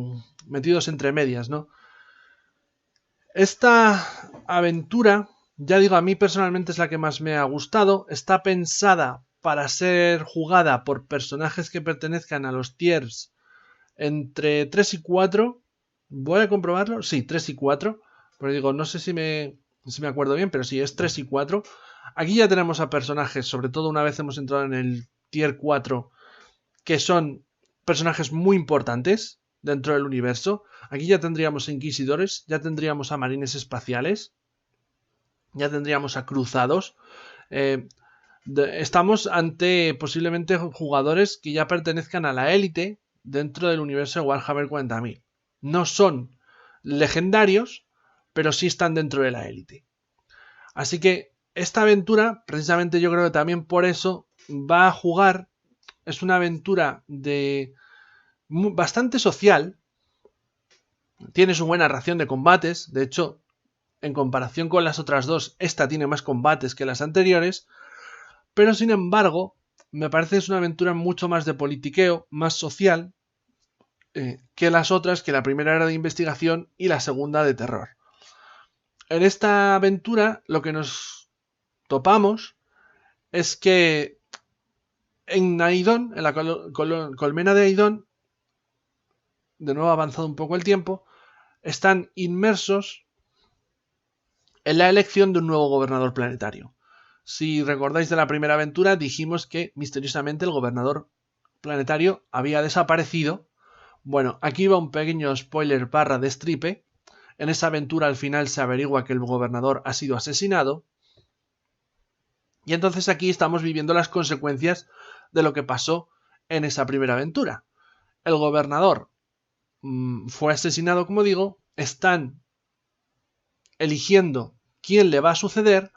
metidos entre medias, ¿no? Esta aventura, ya digo, a mí personalmente es la que más me ha gustado. Está pensada para ser jugada por personajes que pertenezcan a los tiers entre 3 y 4. Voy a comprobarlo. Sí, 3 y 4. Pero digo, no sé si me acuerdo bien, pero sí, es 3 y 4. Aquí ya tenemos a personajes, sobre todo una vez hemos entrado en el tier 4, que son personajes muy importantes dentro del universo. Aquí ya tendríamos a inquisidores, ya tendríamos a marines espaciales, ya tendríamos a cruzados. Estamos ante posiblemente jugadores que ya pertenezcan a la élite dentro del universo de Warhammer 40.000. No son legendarios, pero sí están dentro de la élite. Así que esta aventura, precisamente yo creo que también por eso va a jugar. Es una aventura bastante social. Tiene su buena ración de combates. De hecho, en comparación con las otras dos, esta tiene más combates que las anteriores. Pero sin embargo, me parece que es una aventura mucho más de politiqueo, más social, que las otras, que la primera era de investigación y la segunda de terror. En esta aventura lo que nos topamos es que en Aidon, en la colmena de Aidon, de nuevo ha avanzado un poco el tiempo, están inmersos en la elección de un nuevo gobernador planetario. Si recordáis de la primera aventura, dijimos que misteriosamente el gobernador planetario había desaparecido. Bueno, aquí va un pequeño spoiler barra de stripe. En esa aventura al final se averigua que el gobernador ha sido asesinado. Y entonces aquí estamos viviendo las consecuencias de lo que pasó en esa primera aventura. El gobernador fue asesinado, como digo, están eligiendo quién le va a suceder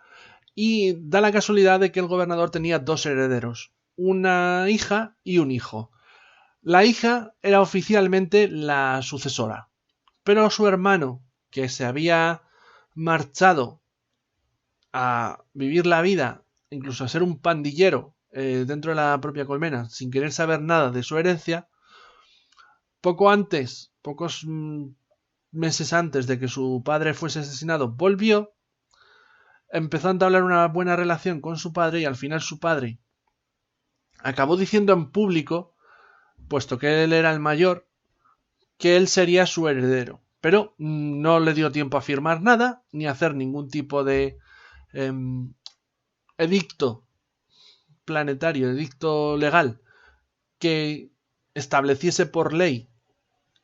y da la casualidad de que el gobernador tenía dos herederos, una hija y un hijo. La hija era oficialmente la sucesora, pero su hermano, que se había marchado a vivir la vida, incluso a ser un pandillero dentro de la propia colmena, sin querer saber nada de su herencia, pocos meses antes de que su padre fuese asesinado, volvió, empezó a entablar una buena relación con su padre y al final su padre acabó diciendo en público, puesto que él era el mayor, que él sería su heredero. Pero no le dio tiempo a firmar nada, ni a hacer ningún tipo de edicto planetario, edicto legal, que estableciese por ley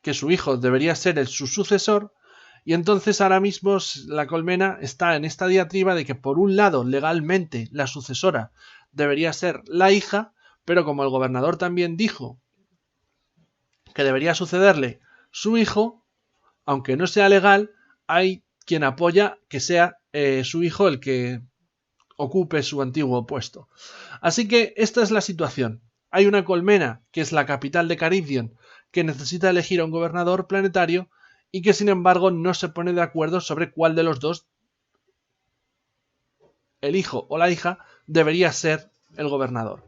que su hijo debería ser su sucesor. Y entonces ahora mismo la colmena está en esta diatriba de que por un lado legalmente la sucesora debería ser la hija, pero como el gobernador también dijo que debería sucederle su hijo, aunque no sea legal, hay quien apoya que sea su hijo el que ocupe su antiguo puesto. Así que esta es la situación. Hay una colmena, que es la capital de Caridion, que necesita elegir a un gobernador planetario y que sin embargo no se pone de acuerdo sobre cuál de los dos, el hijo o la hija, debería ser el gobernador.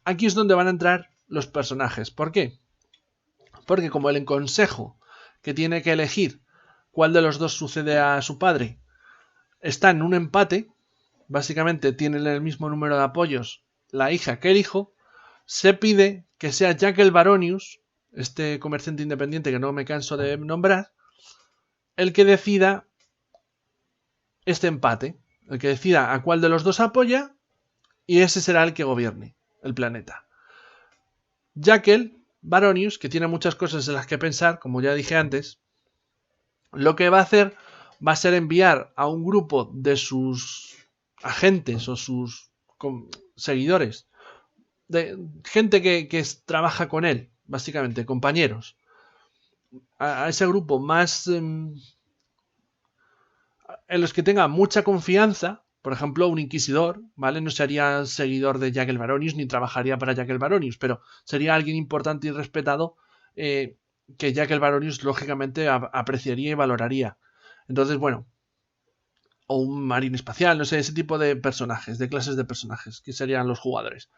Aquí es donde van a entrar los personajes. ¿Por qué? Porque como el consejo que tiene que elegir cuál de los dos sucede a su padre está en un empate, básicamente tienen el mismo número de apoyos la hija que el hijo, se pide que sea Jack el Baronius, este comerciante independiente que no me canso de nombrar, el que decida este empate, el que decida a cuál de los dos apoya, y ese será el que gobierne el planeta. Jack el Baronius, que tiene muchas cosas en las que pensar, como ya dije antes, lo que va a hacer va a ser enviar a un grupo de sus agentes o sus seguidores, de gente que trabaja con él, básicamente, compañeros, a ese grupo más en los que tenga mucha confianza. Por ejemplo, un inquisidor, ¿vale? No sería seguidor de Jack el Baronius ni trabajaría para Jack el Baronius, pero sería alguien importante y respetado que Jack el Baronius lógicamente apreciaría y valoraría. Entonces, bueno, o un marín espacial, no sé, ese tipo de personajes, de clases de personajes, que serían los jugadores.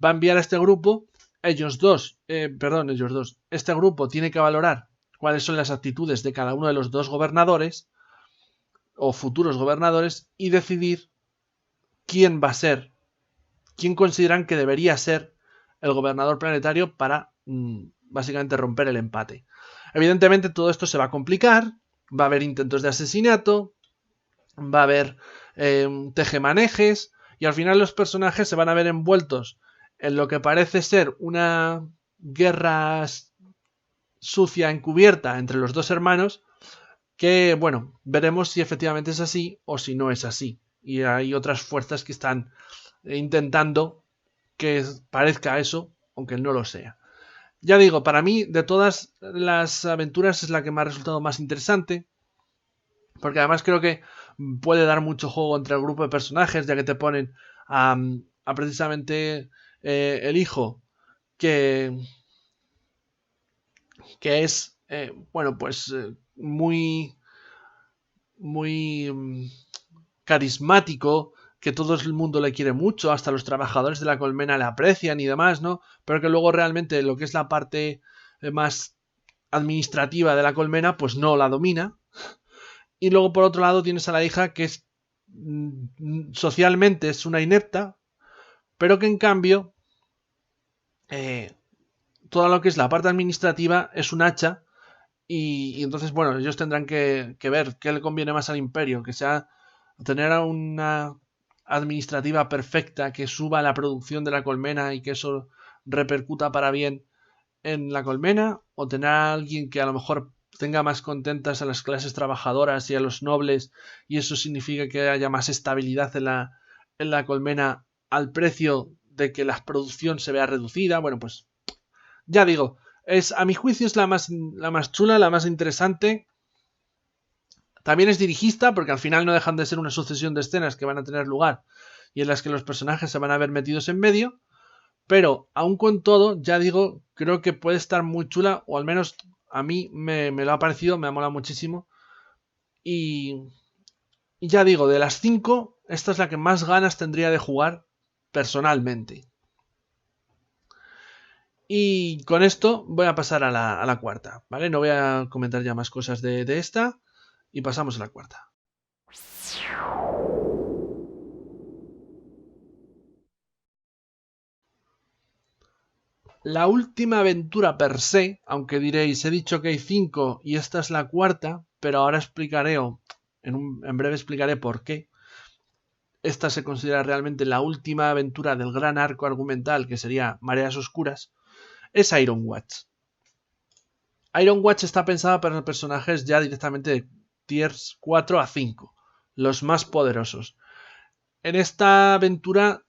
Va a enviar a este grupo, ellos dos, este grupo tiene que valorar cuáles son las actitudes de cada uno de los dos gobernadores o futuros gobernadores y decidir quién va a ser, quién consideran que debería ser el gobernador planetario para básicamente romper el empate. Evidentemente todo esto se va a complicar, va a haber intentos de asesinato, va a haber tejemanejes y al final los personajes se van a ver envueltos en lo que parece ser una guerra sucia encubierta entre los dos hermanos que, bueno, veremos si efectivamente es así o si no es así. Y hay otras fuerzas que están intentando que parezca eso, aunque no lo sea. Ya digo, para mí, de todas las aventuras es la que me ha resultado más interesante, porque además creo que puede dar mucho juego entre el grupo de personajes, ya que te ponen a precisamente el hijo que es, bueno, pues muy carismático, que todo el mundo le quiere mucho, hasta los trabajadores de la colmena le aprecian y demás, ¿no? Pero que luego realmente lo que es la parte más administrativa de la colmena, pues no la domina. Y luego por otro lado tienes a la hija que es socialmente es una inepta, pero que en cambio todo lo que es la parte administrativa es un hacha y entonces, bueno, ellos tendrán que ver qué le conviene más al imperio, que sea tener a una administrativa perfecta que suba la producción de la colmena y que eso repercuta para bien en la colmena, o tener a alguien que a lo mejor tenga más contentas a las clases trabajadoras y a los nobles y eso significa que haya más estabilidad en la colmena al precio de que la producción se vea reducida. Bueno, pues ya digo, a mi juicio es la más chula, la más interesante. También es dirigista porque al final no dejan de ser una sucesión de escenas que van a tener lugar y en las que los personajes se van a ver metidos en medio. Pero aún con todo, ya digo, creo que puede estar muy chula, o al menos a mí me lo ha parecido, me ha molado muchísimo. Y ya digo, de las 5, esta es la que más ganas tendría de jugar personalmente. Y con esto voy a pasar a la cuarta, ¿vale? No voy a comentar ya más cosas de esta y pasamos a la cuarta. La última aventura per se, aunque diréis, he dicho que hay 5 y esta es la cuarta, pero ahora explicaré, o en breve explicaré por qué. Esta se considera realmente la última aventura del gran arco argumental, que sería Mareas Oscuras, es Iron Watch. Iron Watch está pensada para personajes ya directamente de tiers 4 a 5, los más poderosos. En esta aventura,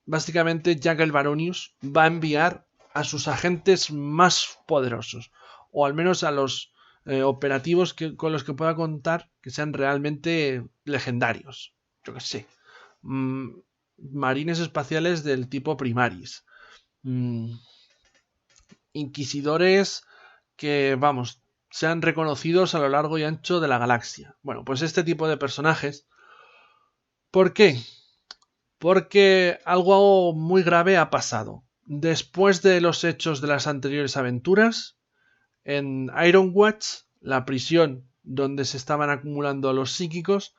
básicamente Jack el Baronius va a enviar a sus agentes más poderosos, o al menos a los operativos con los que pueda contar que sean realmente legendarios. Yo que sé. Marines espaciales del tipo Primaris. Inquisidores que, vamos, sean reconocidos a lo largo y ancho de la galaxia. Bueno, pues este tipo de personajes. ¿Por qué? Porque algo muy grave ha pasado. Después de los hechos de las anteriores aventuras, en Ironwatch, la prisión donde se estaban acumulando los psíquicos,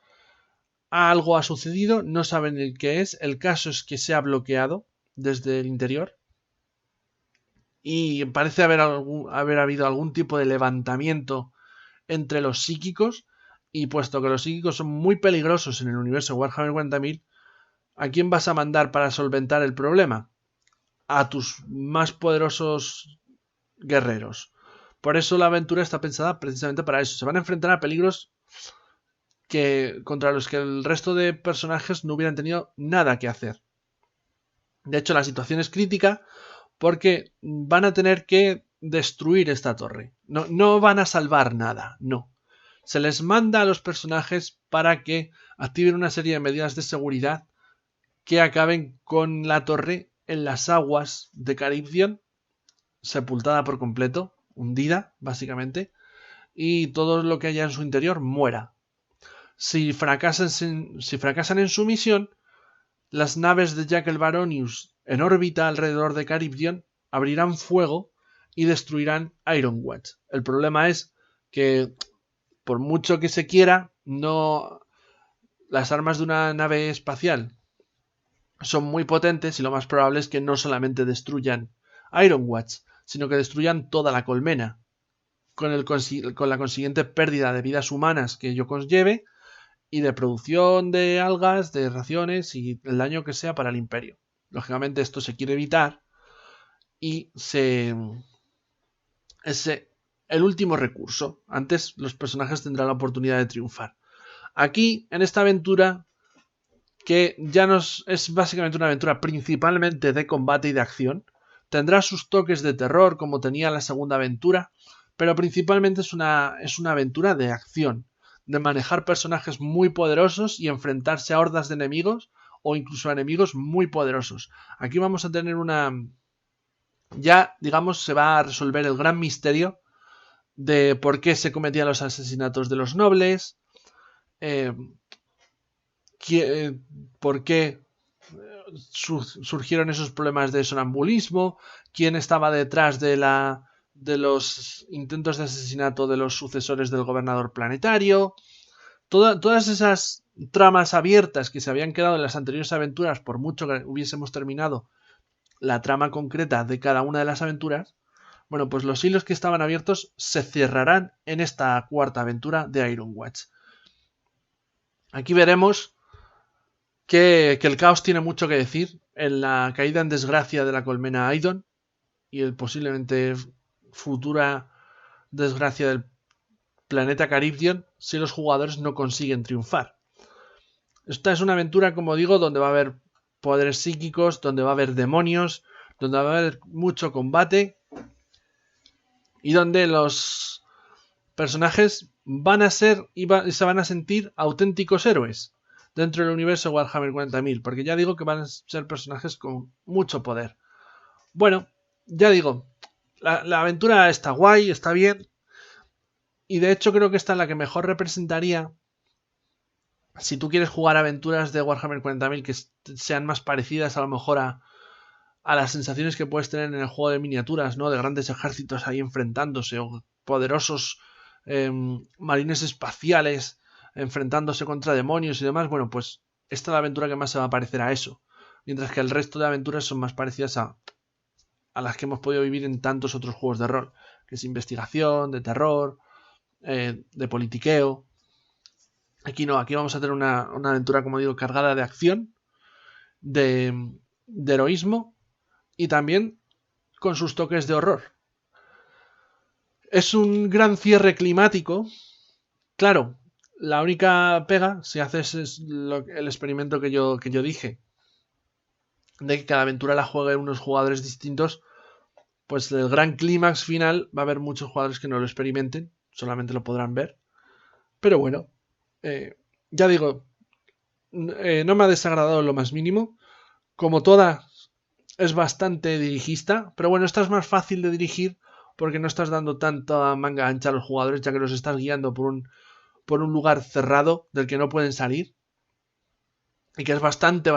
algo ha sucedido, no saben el qué es, el caso es que se ha bloqueado desde el interior y parece haber habido algún tipo de levantamiento entre los psíquicos, y puesto que los psíquicos son muy peligrosos en el universo Warhammer 40.000, ¿a quién vas a mandar para solventar el problema? A tus más poderosos guerreros. Por eso la aventura está pensada precisamente para eso. Se van a enfrentar a peligros contra los que el resto de personajes no hubieran tenido nada que hacer. De hecho, la situación es crítica porque van a tener que destruir esta torre. No van a salvar nada, no. Se les manda a los personajes para que activen una serie de medidas de seguridad que acaben con la torre en las aguas de Caribdion, sepultada por completo, hundida, básicamente, y todo lo que haya en su interior muera. Si fracasan en su misión, las naves de Jack el Baronius en órbita alrededor de Caribdion abrirán fuego y destruirán Ironwatch. El problema es que, por mucho que se quiera, las armas de una nave espacial son muy potentes y lo más probable es que no solamente destruyan Ironwatch, sino que destruyan toda la colmena, con la consiguiente pérdida de vidas humanas que ello conlleve y de producción de algas, de raciones y el daño que sea para el imperio. Lógicamente esto se quiere evitar y es el último recurso. Antes los personajes tendrán la oportunidad de triunfar. Aquí, en esta aventura, que ya es básicamente una aventura principalmente de combate y de acción, tendrá sus toques de terror como tenía la segunda aventura, pero principalmente es una aventura de acción, de manejar personajes muy poderosos y enfrentarse a hordas de enemigos o incluso a enemigos muy poderosos. Aquí vamos a tener ya, digamos, se va a resolver el gran misterio de por qué se cometían los asesinatos de los nobles, por qué surgieron esos problemas de sonambulismo, quién estaba detrás de los intentos de asesinato de los sucesores del gobernador planetario. Todas esas tramas abiertas que se habían quedado en las anteriores aventuras, por mucho que hubiésemos terminado la trama concreta de cada una de las aventuras, bueno, pues los hilos que estaban abiertos se cerrarán en esta cuarta aventura de Ironwatch. Aquí veremos que el caos tiene mucho que decir en la caída en desgracia de la colmena Aidon y el posiblemente futura desgracia del planeta Caribdion si los jugadores no consiguen triunfar. Esta es una aventura, como digo, donde va a haber poderes psíquicos, donde va a haber demonios, donde va a haber mucho combate y donde los personajes van a ser y se van a sentir auténticos héroes dentro del universo Warhammer 40.000, porque ya digo que van a ser personajes con mucho poder. Bueno, ya digo, la aventura está guay, está bien, y de hecho creo que esta es la que mejor representaría si tú quieres jugar aventuras de Warhammer 40.000 que sean más parecidas a lo mejor a las sensaciones que puedes tener en el juego de miniaturas, ¿no? De grandes ejércitos ahí enfrentándose, o poderosos marines espaciales enfrentándose contra demonios y demás. Bueno, pues esta es la aventura que más se va a parecer a eso. Mientras que el resto de aventuras son más parecidas a las que hemos podido vivir en tantos otros juegos de rol, que es investigación, de terror, de politiqueo. Aquí no, aquí vamos a tener una aventura, como digo, cargada de acción, de heroísmo y también con sus toques de horror. Es un gran cierre climático. Claro, la única pega, si haces el experimento que yo dije, de que cada aventura la jueguen unos jugadores distintos, pues el gran clímax final va a haber muchos jugadores que no lo experimenten, solamente lo podrán ver. Pero bueno, ya digo, no me ha desagradado lo más mínimo. Como toda, es bastante dirigista, pero bueno, esta es más fácil de dirigir porque no estás dando tanta manga ancha a los jugadores, ya que los estás guiando por un lugar cerrado del que no pueden salir. Y que es bastante,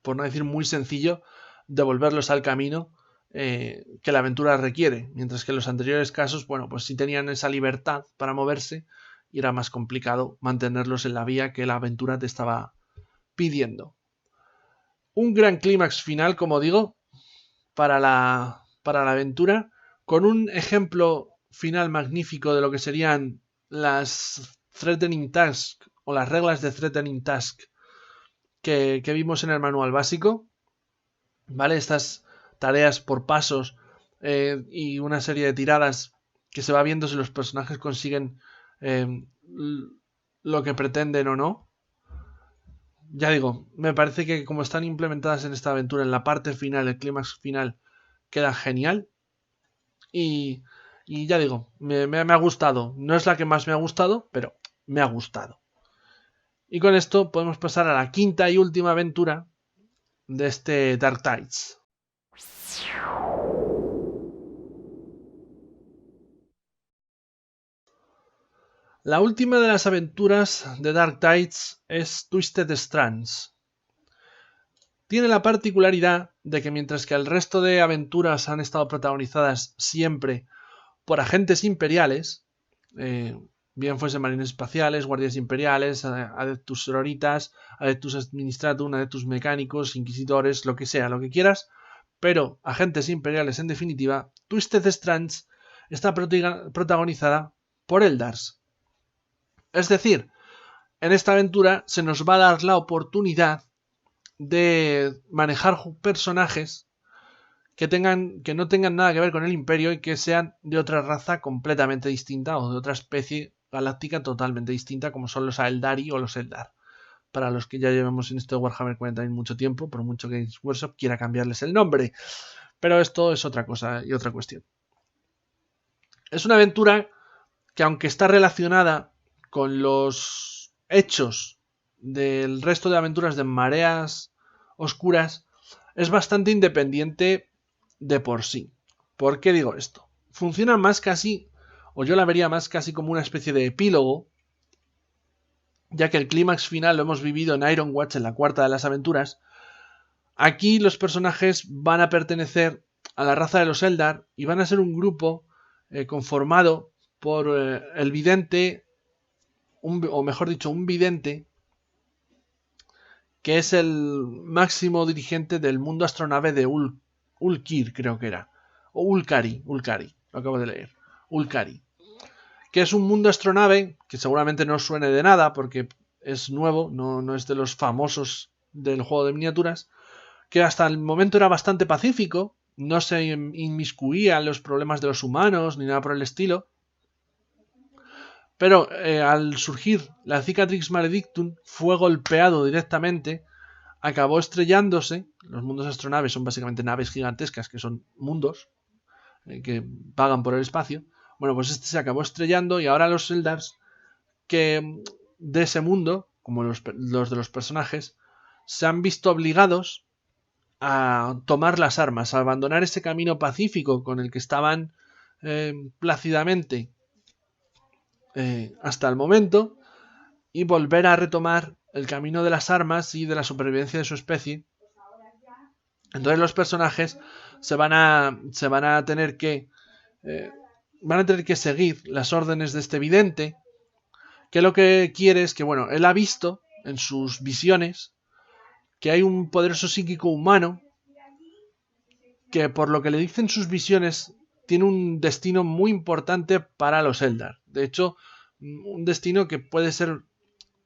por no decir muy sencillo, devolverlos al camino que la aventura requiere. Mientras que en los anteriores casos, bueno, pues sí tenían esa libertad para moverse y era más complicado mantenerlos en la vía que la aventura te estaba pidiendo. Un gran clímax final, como digo, para la aventura, con un ejemplo final magnífico de lo que serían las Threatening Task o las reglas de Threatening Task que vimos en el manual básico, ¿vale? Estas tareas por pasos y una serie de tiradas que se va viendo si los personajes consiguen lo que pretenden o no. Ya digo, me parece que como están implementadas en esta aventura, en la parte final, el clímax final, queda genial. Y ya digo, me ha gustado. No es la que más me ha gustado, pero me ha gustado. Y con esto podemos pasar a la quinta y última aventura de este Dark Tides. La última de las aventuras de Dark Tides es Twisted Strands. Tiene la particularidad de que mientras que el resto de aventuras han estado protagonizadas siempre por agentes imperiales, bien fuesen marines espaciales, guardias imperiales, adeptus sororitas, adeptus administratum, adeptus mecánicos, inquisidores, lo que sea, lo que quieras, pero agentes imperiales en definitiva, Twisted Strands está protagonizada por Eldars. Es decir, en esta aventura se nos va a dar la oportunidad de manejar personajes que no tengan nada que ver con el Imperio y que sean de otra raza completamente distinta o de otra especie galáctica totalmente distinta, como son los Aeldari o los Eldar. Para los que ya llevamos en esto de Warhammer 40.000 mucho tiempo, por mucho que Games Workshop quiera cambiarles el nombre. Pero esto es otra cosa y otra cuestión. Es una aventura que, aunque está relacionada con los hechos del resto de aventuras de Mareas Oscuras, es bastante independiente de por sí. ¿Por qué digo esto? Funciona más casi, o yo la vería más casi como una especie de epílogo, ya que el clímax final lo hemos vivido en Ironwatch, en la cuarta de las aventuras. Aquí los personajes van a pertenecer a la raza de los Eldar y van a ser un grupo conformado por el vidente, o mejor dicho, un vidente que es el máximo dirigente del mundo astronave de Ulkir, creo que era. O Ulkari, lo acabo de leer. Ulkari. Que es un mundo astronave que seguramente no suene de nada porque es nuevo, no es de los famosos del juego de miniaturas, que hasta el momento era bastante pacífico, no se inmiscuía en los problemas de los humanos ni nada por el estilo. Pero al surgir la Cicatrix Maledictum fue golpeado directamente, acabó estrellándose. Los mundos astronaves son básicamente naves gigantescas que son mundos que vagan por el espacio. Bueno, pues este se acabó estrellando y ahora los Eldars que de ese mundo, como los de los personajes, se han visto obligados a tomar las armas, a abandonar ese camino pacífico con el que estaban plácidamente hasta el momento y volver a retomar el camino de las armas y de la supervivencia de su especie. Entonces los personajes se van a tener que seguir las órdenes de este vidente, que lo que quiere es que, bueno, él ha visto en sus visiones que hay un poderoso psíquico humano que, por lo que le dicen sus visiones, tiene un destino muy importante para los Eldar. De hecho, un destino que puede ser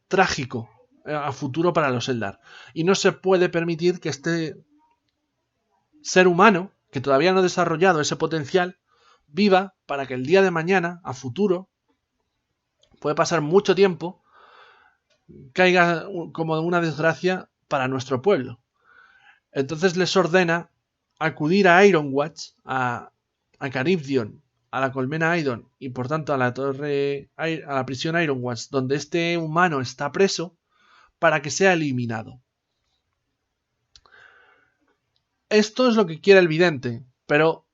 trágico a futuro para los Eldar. Y no se puede permitir que este ser humano, que todavía no ha desarrollado ese potencial, viva para que el día de mañana, a futuro, puede pasar mucho tiempo, caiga como una desgracia para nuestro pueblo. Entonces les ordena acudir a Ironwatch, a a Charybdion, a la colmena Aidon y por tanto a la prisión Ironwatch, donde este humano está preso, para que sea eliminado. Esto es lo que quiere el vidente, pero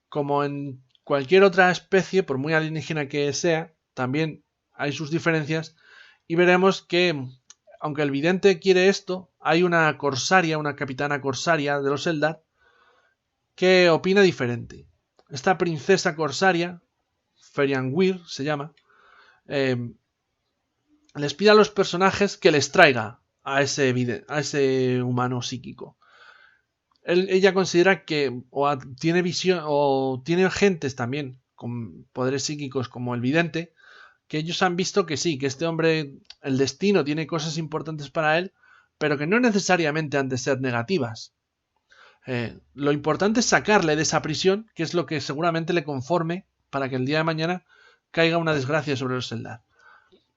como en cualquier otra especie, por muy alienígena que sea, también hay sus diferencias y veremos que, aunque el vidente quiere esto, hay una corsaria, una capitana corsaria de los Eldar, que opina diferente. Esta princesa corsaria, Ferianwyr se llama, les pide a los personajes que les traiga a ese humano psíquico. Ella considera que tiene visión o tiene agentes también con poderes psíquicos como el vidente, que ellos han visto que sí, que este hombre, el destino tiene cosas importantes para él, pero que no necesariamente han de ser negativas. Lo importante es sacarle de esa prisión, que es lo que seguramente le conforme para que el día de mañana caiga una desgracia sobre los Eldar.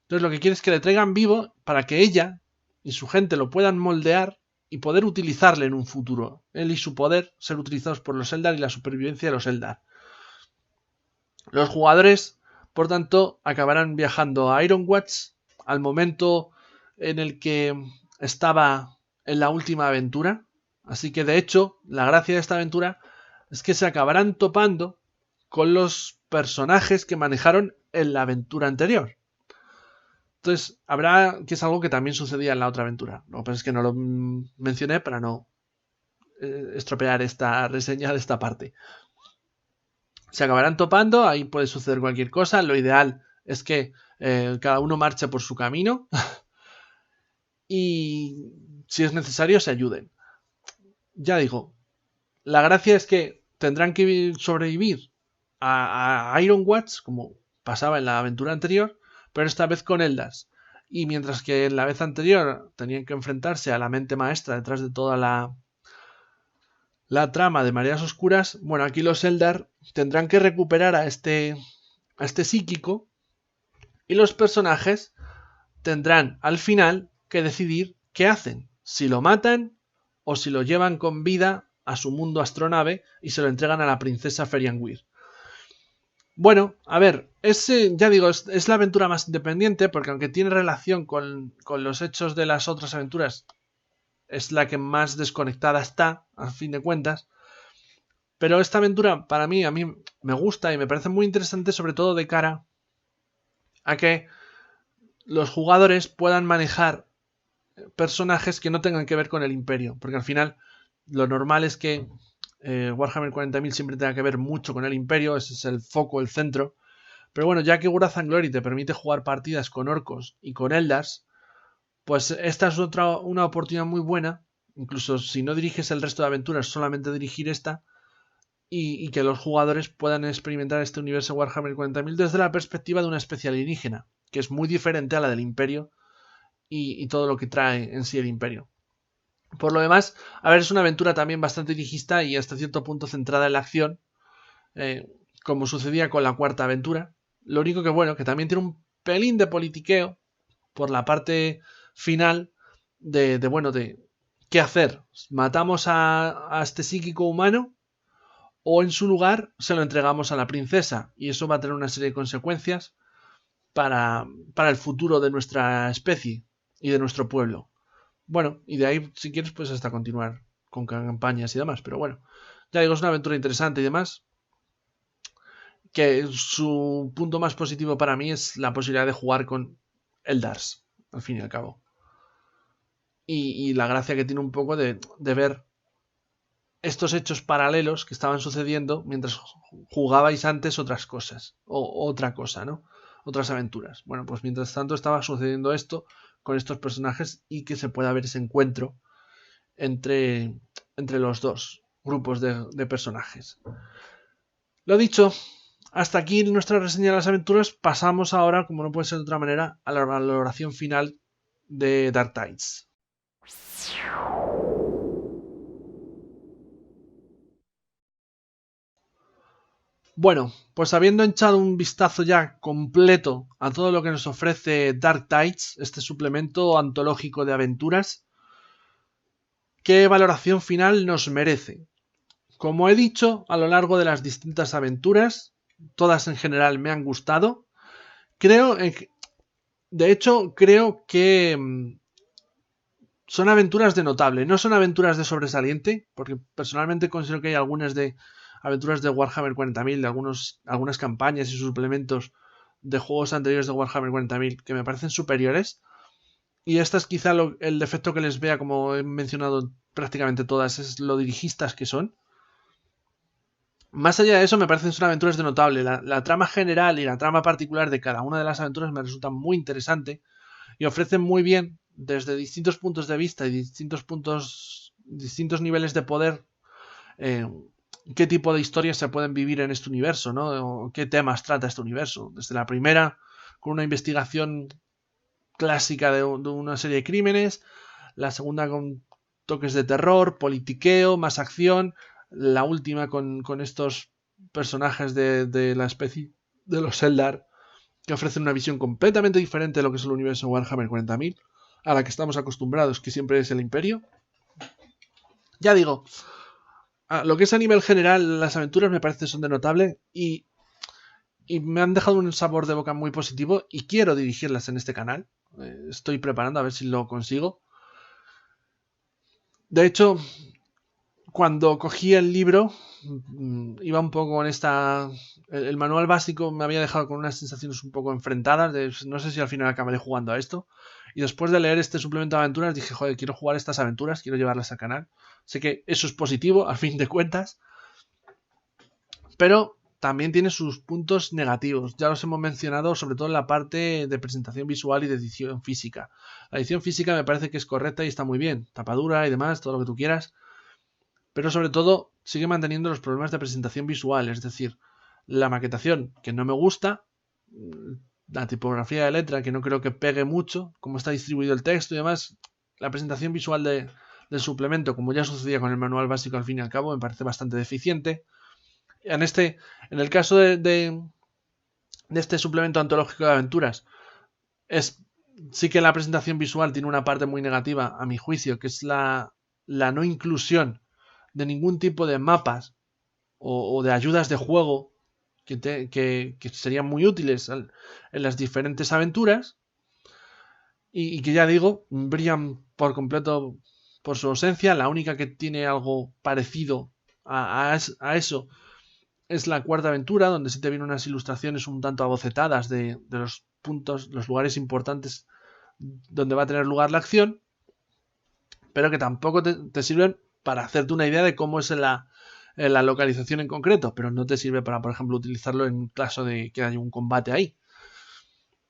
Entonces lo que quiere es que le traigan vivo para que ella y su gente lo puedan moldear y poder utilizarle en un futuro. Él y su poder ser utilizados por los Eldar y la supervivencia de los Eldar. Los jugadores, por tanto, acabarán viajando a Ironwatch al momento en el que estaba en la última aventura. Así que, de hecho, la gracia de esta aventura es que se acabarán topando con los personajes que manejaron en la aventura anterior. Entonces, que es algo que también sucedía en la otra aventura. Lo que pasa es que no lo mencioné para no estropear esta reseña de esta parte. Se acabarán topando, ahí puede suceder cualquier cosa. Lo ideal es que cada uno marche por su camino y, si es necesario, se ayuden. Ya digo, la gracia es que tendrán que sobrevivir a Ironwatch, como pasaba en la aventura anterior, pero esta vez con Eldars. Y mientras que en la vez anterior tenían que enfrentarse a la mente maestra detrás de toda la trama de Mareas Oscuras, bueno, aquí los Eldar tendrán que recuperar a este psíquico y los personajes tendrán al final que decidir qué hacen, si lo matan o si lo llevan con vida a su mundo astronave y se lo entregan a la princesa Ferianwyr. Bueno, a ver, ya digo, es la aventura más independiente porque aunque tiene relación con los hechos de las otras aventuras, es la que más desconectada está, a fin de cuentas. Pero esta aventura, a mí me gusta y me parece muy interesante, sobre todo de cara a que los jugadores puedan manejar personajes que no tengan que ver con el Imperio. Porque al final, lo normal es que Warhammer 40.000 siempre tenga que ver mucho con el Imperio, ese es el foco, el centro. Pero bueno, ya que Wrath and Glory te permite jugar partidas con orcos y con Eldars, pues esta es una oportunidad muy buena, incluso si no diriges el resto de aventuras, solamente dirigir esta, y que los jugadores puedan experimentar este universo Warhammer 40.000 desde la perspectiva de una especie alienígena, que es muy diferente a la del Imperio y todo lo que trae en sí el Imperio. Por lo demás, a ver, es una aventura también bastante dirigista y hasta cierto punto centrada en la acción, como sucedía con la cuarta aventura. Lo único que, bueno, que también tiene un pelín de politiqueo por la parte final de qué hacer. ¿Matamos a este psíquico humano o en su lugar se lo entregamos a la princesa? Y eso va a tener una serie de consecuencias para el futuro de nuestra especie y de nuestro pueblo. Bueno, y de ahí, si quieres, pues hasta continuar con campañas y demás. Pero bueno, ya digo, es una aventura interesante y demás. Que su punto más positivo para mí es la posibilidad de jugar con Eldars, al fin y al cabo. Y la gracia que tiene un poco de ver estos hechos paralelos que estaban sucediendo mientras jugabais antes otras cosas. O otra cosa, ¿no? Otras aventuras. Bueno, pues mientras tanto estaba sucediendo esto con estos personajes y que se pueda ver ese encuentro entre los dos grupos de personajes. Lo dicho, hasta aquí nuestra reseña de las aventuras. Pasamos ahora, como no puede ser de otra manera, a la valoración final de Dark Tides. Bueno, pues habiendo echado un vistazo ya completo a todo lo que nos ofrece Dark Tides, este suplemento antológico de aventuras, ¿qué valoración final nos merece? Como he dicho, a lo largo de las distintas aventuras, todas en general me han gustado. De hecho, creo que son aventuras de notable, no son aventuras de sobresaliente, porque personalmente considero que hay algunas de aventuras de Warhammer 40.000, de algunas campañas y suplementos de juegos anteriores de Warhammer 40.000 que me parecen superiores. Y esta es quizá el defecto que les vea, como he mencionado prácticamente todas, es lo dirigistas que son. Más allá de eso, me parecen son aventuras de notable. La trama general y la trama particular de cada una de las aventuras me resultan muy interesante y ofrecen muy bien, desde distintos puntos de vista y distintos niveles de poder, qué tipo de historias se pueden vivir en este universo, ¿no? O qué temas trata este universo. Desde la primera, con una investigación clásica de una serie de crímenes, la segunda con toques de terror, politiqueo, más acción, la última con estos personajes de la especie de los Eldar, que ofrecen una visión completamente diferente de lo que es el universo Warhammer 40.000, a la que estamos acostumbrados, que siempre es el Imperio. Ya digo, lo que es a nivel general, las aventuras me parece son de notable y me han dejado un sabor de boca muy positivo y quiero dirigirlas en este canal. Estoy preparando a ver si lo consigo. De hecho, cuando cogí el libro, iba un poco con esta... El manual básico me había dejado con unas sensaciones un poco enfrentadas, de no sé si al final acabaré jugando a esto. Y después de leer este suplemento de aventuras dije, joder, quiero jugar estas aventuras, quiero llevarlas al canal. Sé que eso es positivo, al fin de cuentas. Pero también tiene sus puntos negativos. Ya los hemos mencionado, sobre todo en la parte de presentación visual y de edición física. La edición física me parece que es correcta y está muy bien. Tapadura y demás, todo lo que tú quieras. Pero sobre todo sigue manteniendo los problemas de presentación visual, es decir, la maquetación que no me gusta, la tipografía de letra que no creo que pegue mucho, cómo está distribuido el texto y demás, la presentación visual del suplemento, como ya sucedía con el manual básico al fin y al cabo, me parece bastante deficiente. En el caso de este suplemento antológico de aventuras, sí que la presentación visual tiene una parte muy negativa, a mi juicio, que es la no inclusión de ningún tipo de mapas o de ayudas de juego que serían muy útiles en las diferentes aventuras y que ya digo, brillan por completo por su ausencia. La única que tiene algo parecido a eso es la cuarta aventura, donde sí te vienen unas ilustraciones un tanto abocetadas de los puntos, los lugares importantes donde va a tener lugar la acción, pero que tampoco te sirven para hacerte una idea de cómo es la localización en concreto, pero no te sirve para, por ejemplo, utilizarlo en caso de que haya un combate ahí.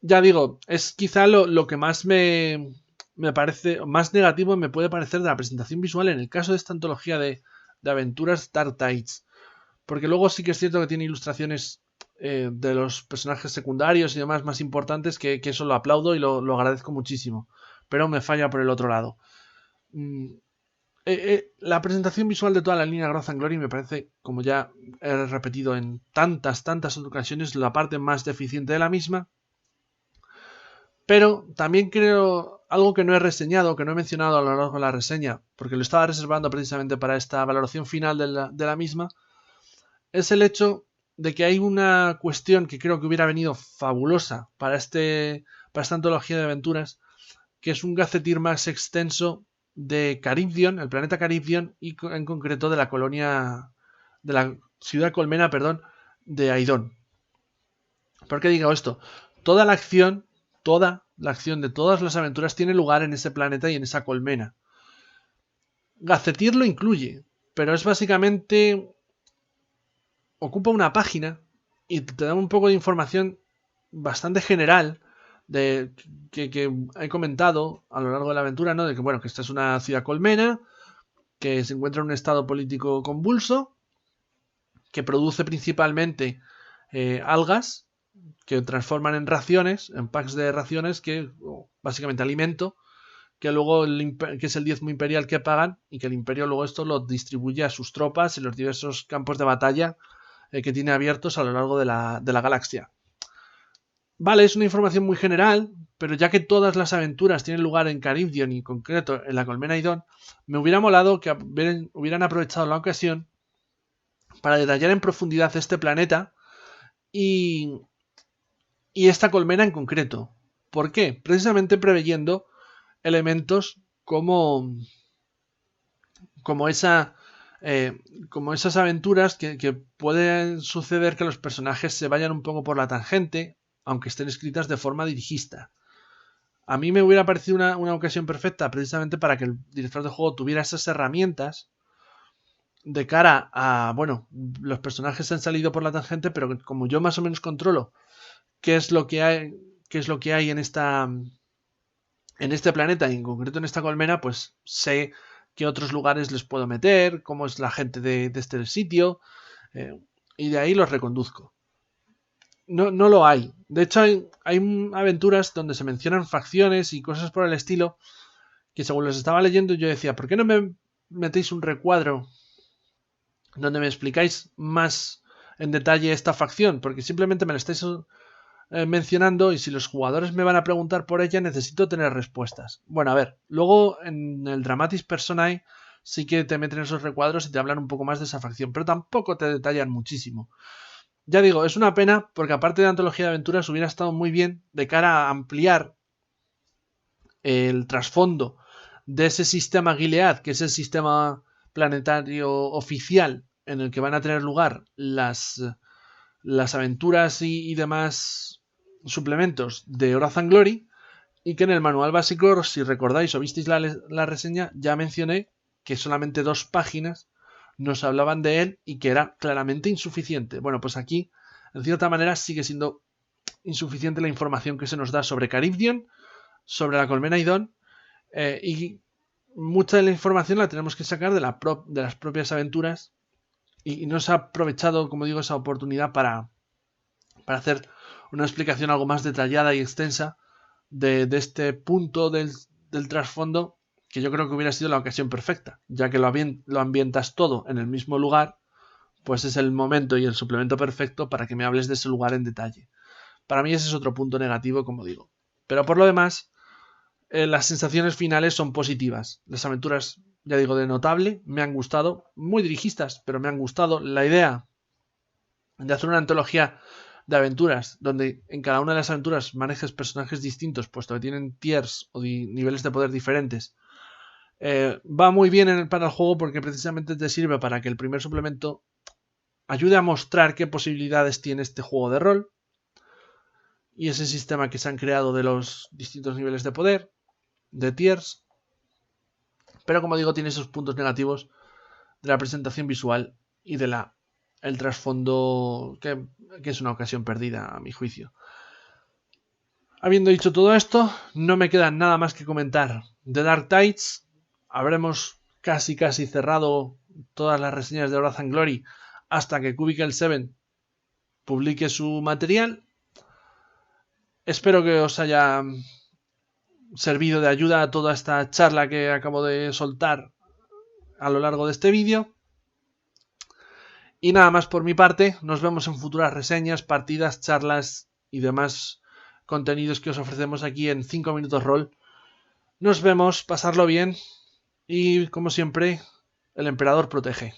Ya digo, es quizá lo que más me parece, más negativo me puede parecer de la presentación visual en el caso de esta antología de aventuras Dark Tides. Porque luego sí que es cierto que tiene ilustraciones de los personajes secundarios y demás más importantes, que eso lo aplaudo y lo agradezco muchísimo. Pero me falla por el otro lado. La presentación visual de toda la línea Growth and Glory me parece, como ya he repetido en tantas ocasiones, la parte más deficiente de la misma. Pero también creo algo que no he reseñado, que no he mencionado a lo largo de la reseña, porque lo estaba reservando precisamente para esta valoración final de la misma, es el hecho de que hay una cuestión que creo que hubiera venido fabulosa para esta antología de aventuras, que es un gazetteer más extenso de Carimdion, el planeta Carimdion, y en concreto de la colonia, de la ciudad colmena, perdón, de Aidon. ¿Por qué digo esto? Toda la acción de todas las aventuras tiene lugar en ese planeta y en esa colmena. Gazetteer lo incluye, pero es básicamente... ocupa una página y te da un poco de información bastante general de que he comentado a lo largo de la aventura, ¿no? De que, bueno, que esta es una ciudad colmena, que se encuentra en un estado político convulso, que produce principalmente algas que transforman en raciones, en packs de raciones, que básicamente alimento, que luego que es el diezmo imperial que pagan y que el imperio luego esto lo distribuye a sus tropas en los diversos campos de batalla que tiene abiertos a lo largo de la galaxia. Vale, es una información muy general, pero ya que todas las aventuras tienen lugar en Carimdion y en concreto en la colmena Aidon, me hubiera molado que hubieran aprovechado la ocasión para detallar en profundidad este planeta y esta colmena en concreto. ¿Por qué? Precisamente preveyendo elementos como esa como esas aventuras que pueden suceder que los personajes se vayan un poco por la tangente, aunque estén escritas de forma dirigista. A mí me hubiera parecido una ocasión perfecta precisamente para que el director de juego tuviera esas herramientas de cara a, bueno, los personajes han salido por la tangente, pero como yo más o menos controlo qué es lo que hay en este planeta y en concreto en esta colmena, pues sé qué otros lugares les puedo meter, cómo es la gente de este sitio, y de ahí los reconduzco. No lo hay. De hecho, hay aventuras donde se mencionan facciones y cosas por el estilo que según los estaba leyendo yo decía, ¿por qué no me metéis un recuadro donde me explicáis más en detalle esta facción? Porque simplemente me la estáis mencionando y si los jugadores me van a preguntar por ella necesito tener respuestas. Bueno, a ver, luego en el Dramatis Personae sí que te meten esos recuadros y te hablan un poco más de esa facción, pero tampoco te detallan muchísimo. Ya digo, es una pena porque aparte de Antología de Aventuras hubiera estado muy bien de cara a ampliar el trasfondo de ese sistema Gilead, que es el sistema planetario oficial en el que van a tener lugar las aventuras y demás suplementos de Wrath and Glory, y que en el manual básico, si recordáis o visteis la reseña, ya mencioné que solamente 2 páginas nos hablaban de él y que era claramente insuficiente. Bueno, pues aquí, en cierta manera, sigue siendo insuficiente la información que se nos da sobre Charybdion, sobre la colmena Idón, y mucha de la información la tenemos que sacar de las propias aventuras y no se ha aprovechado, como digo, esa oportunidad para hacer una explicación algo más detallada y extensa de este punto del trasfondo, que yo creo que hubiera sido la ocasión perfecta, ya que lo ambientas todo en el mismo lugar, pues es el momento y el suplemento perfecto para que me hables de ese lugar en detalle. Para mí ese es otro punto negativo, como digo. Pero por lo demás, las sensaciones finales son positivas. Las aventuras, ya digo, de notable, me han gustado, muy dirigistas, pero me han gustado. La idea de hacer una antología de aventuras, donde en cada una de las aventuras manejes personajes distintos, puesto que tienen tiers o niveles de poder diferentes, va muy bien para el juego porque precisamente te sirve para que el primer suplemento ayude a mostrar qué posibilidades tiene este juego de rol y ese sistema que se han creado de los distintos niveles de poder, de tiers, pero como digo tiene esos puntos negativos de la presentación visual y de el trasfondo que es una ocasión perdida a mi juicio. Habiendo dicho todo esto, no me queda nada más que comentar de Dark Tides. Habremos casi cerrado todas las reseñas de Wrath and Glory hasta que Cubicle 7 publique su material. Espero que os haya servido de ayuda a toda esta charla que acabo de soltar a lo largo de este vídeo. Y nada más por mi parte, nos vemos en futuras reseñas, partidas, charlas y demás contenidos que os ofrecemos aquí en 5 minutos rol. Nos vemos, pasarlo bien y como siempre, el emperador protege.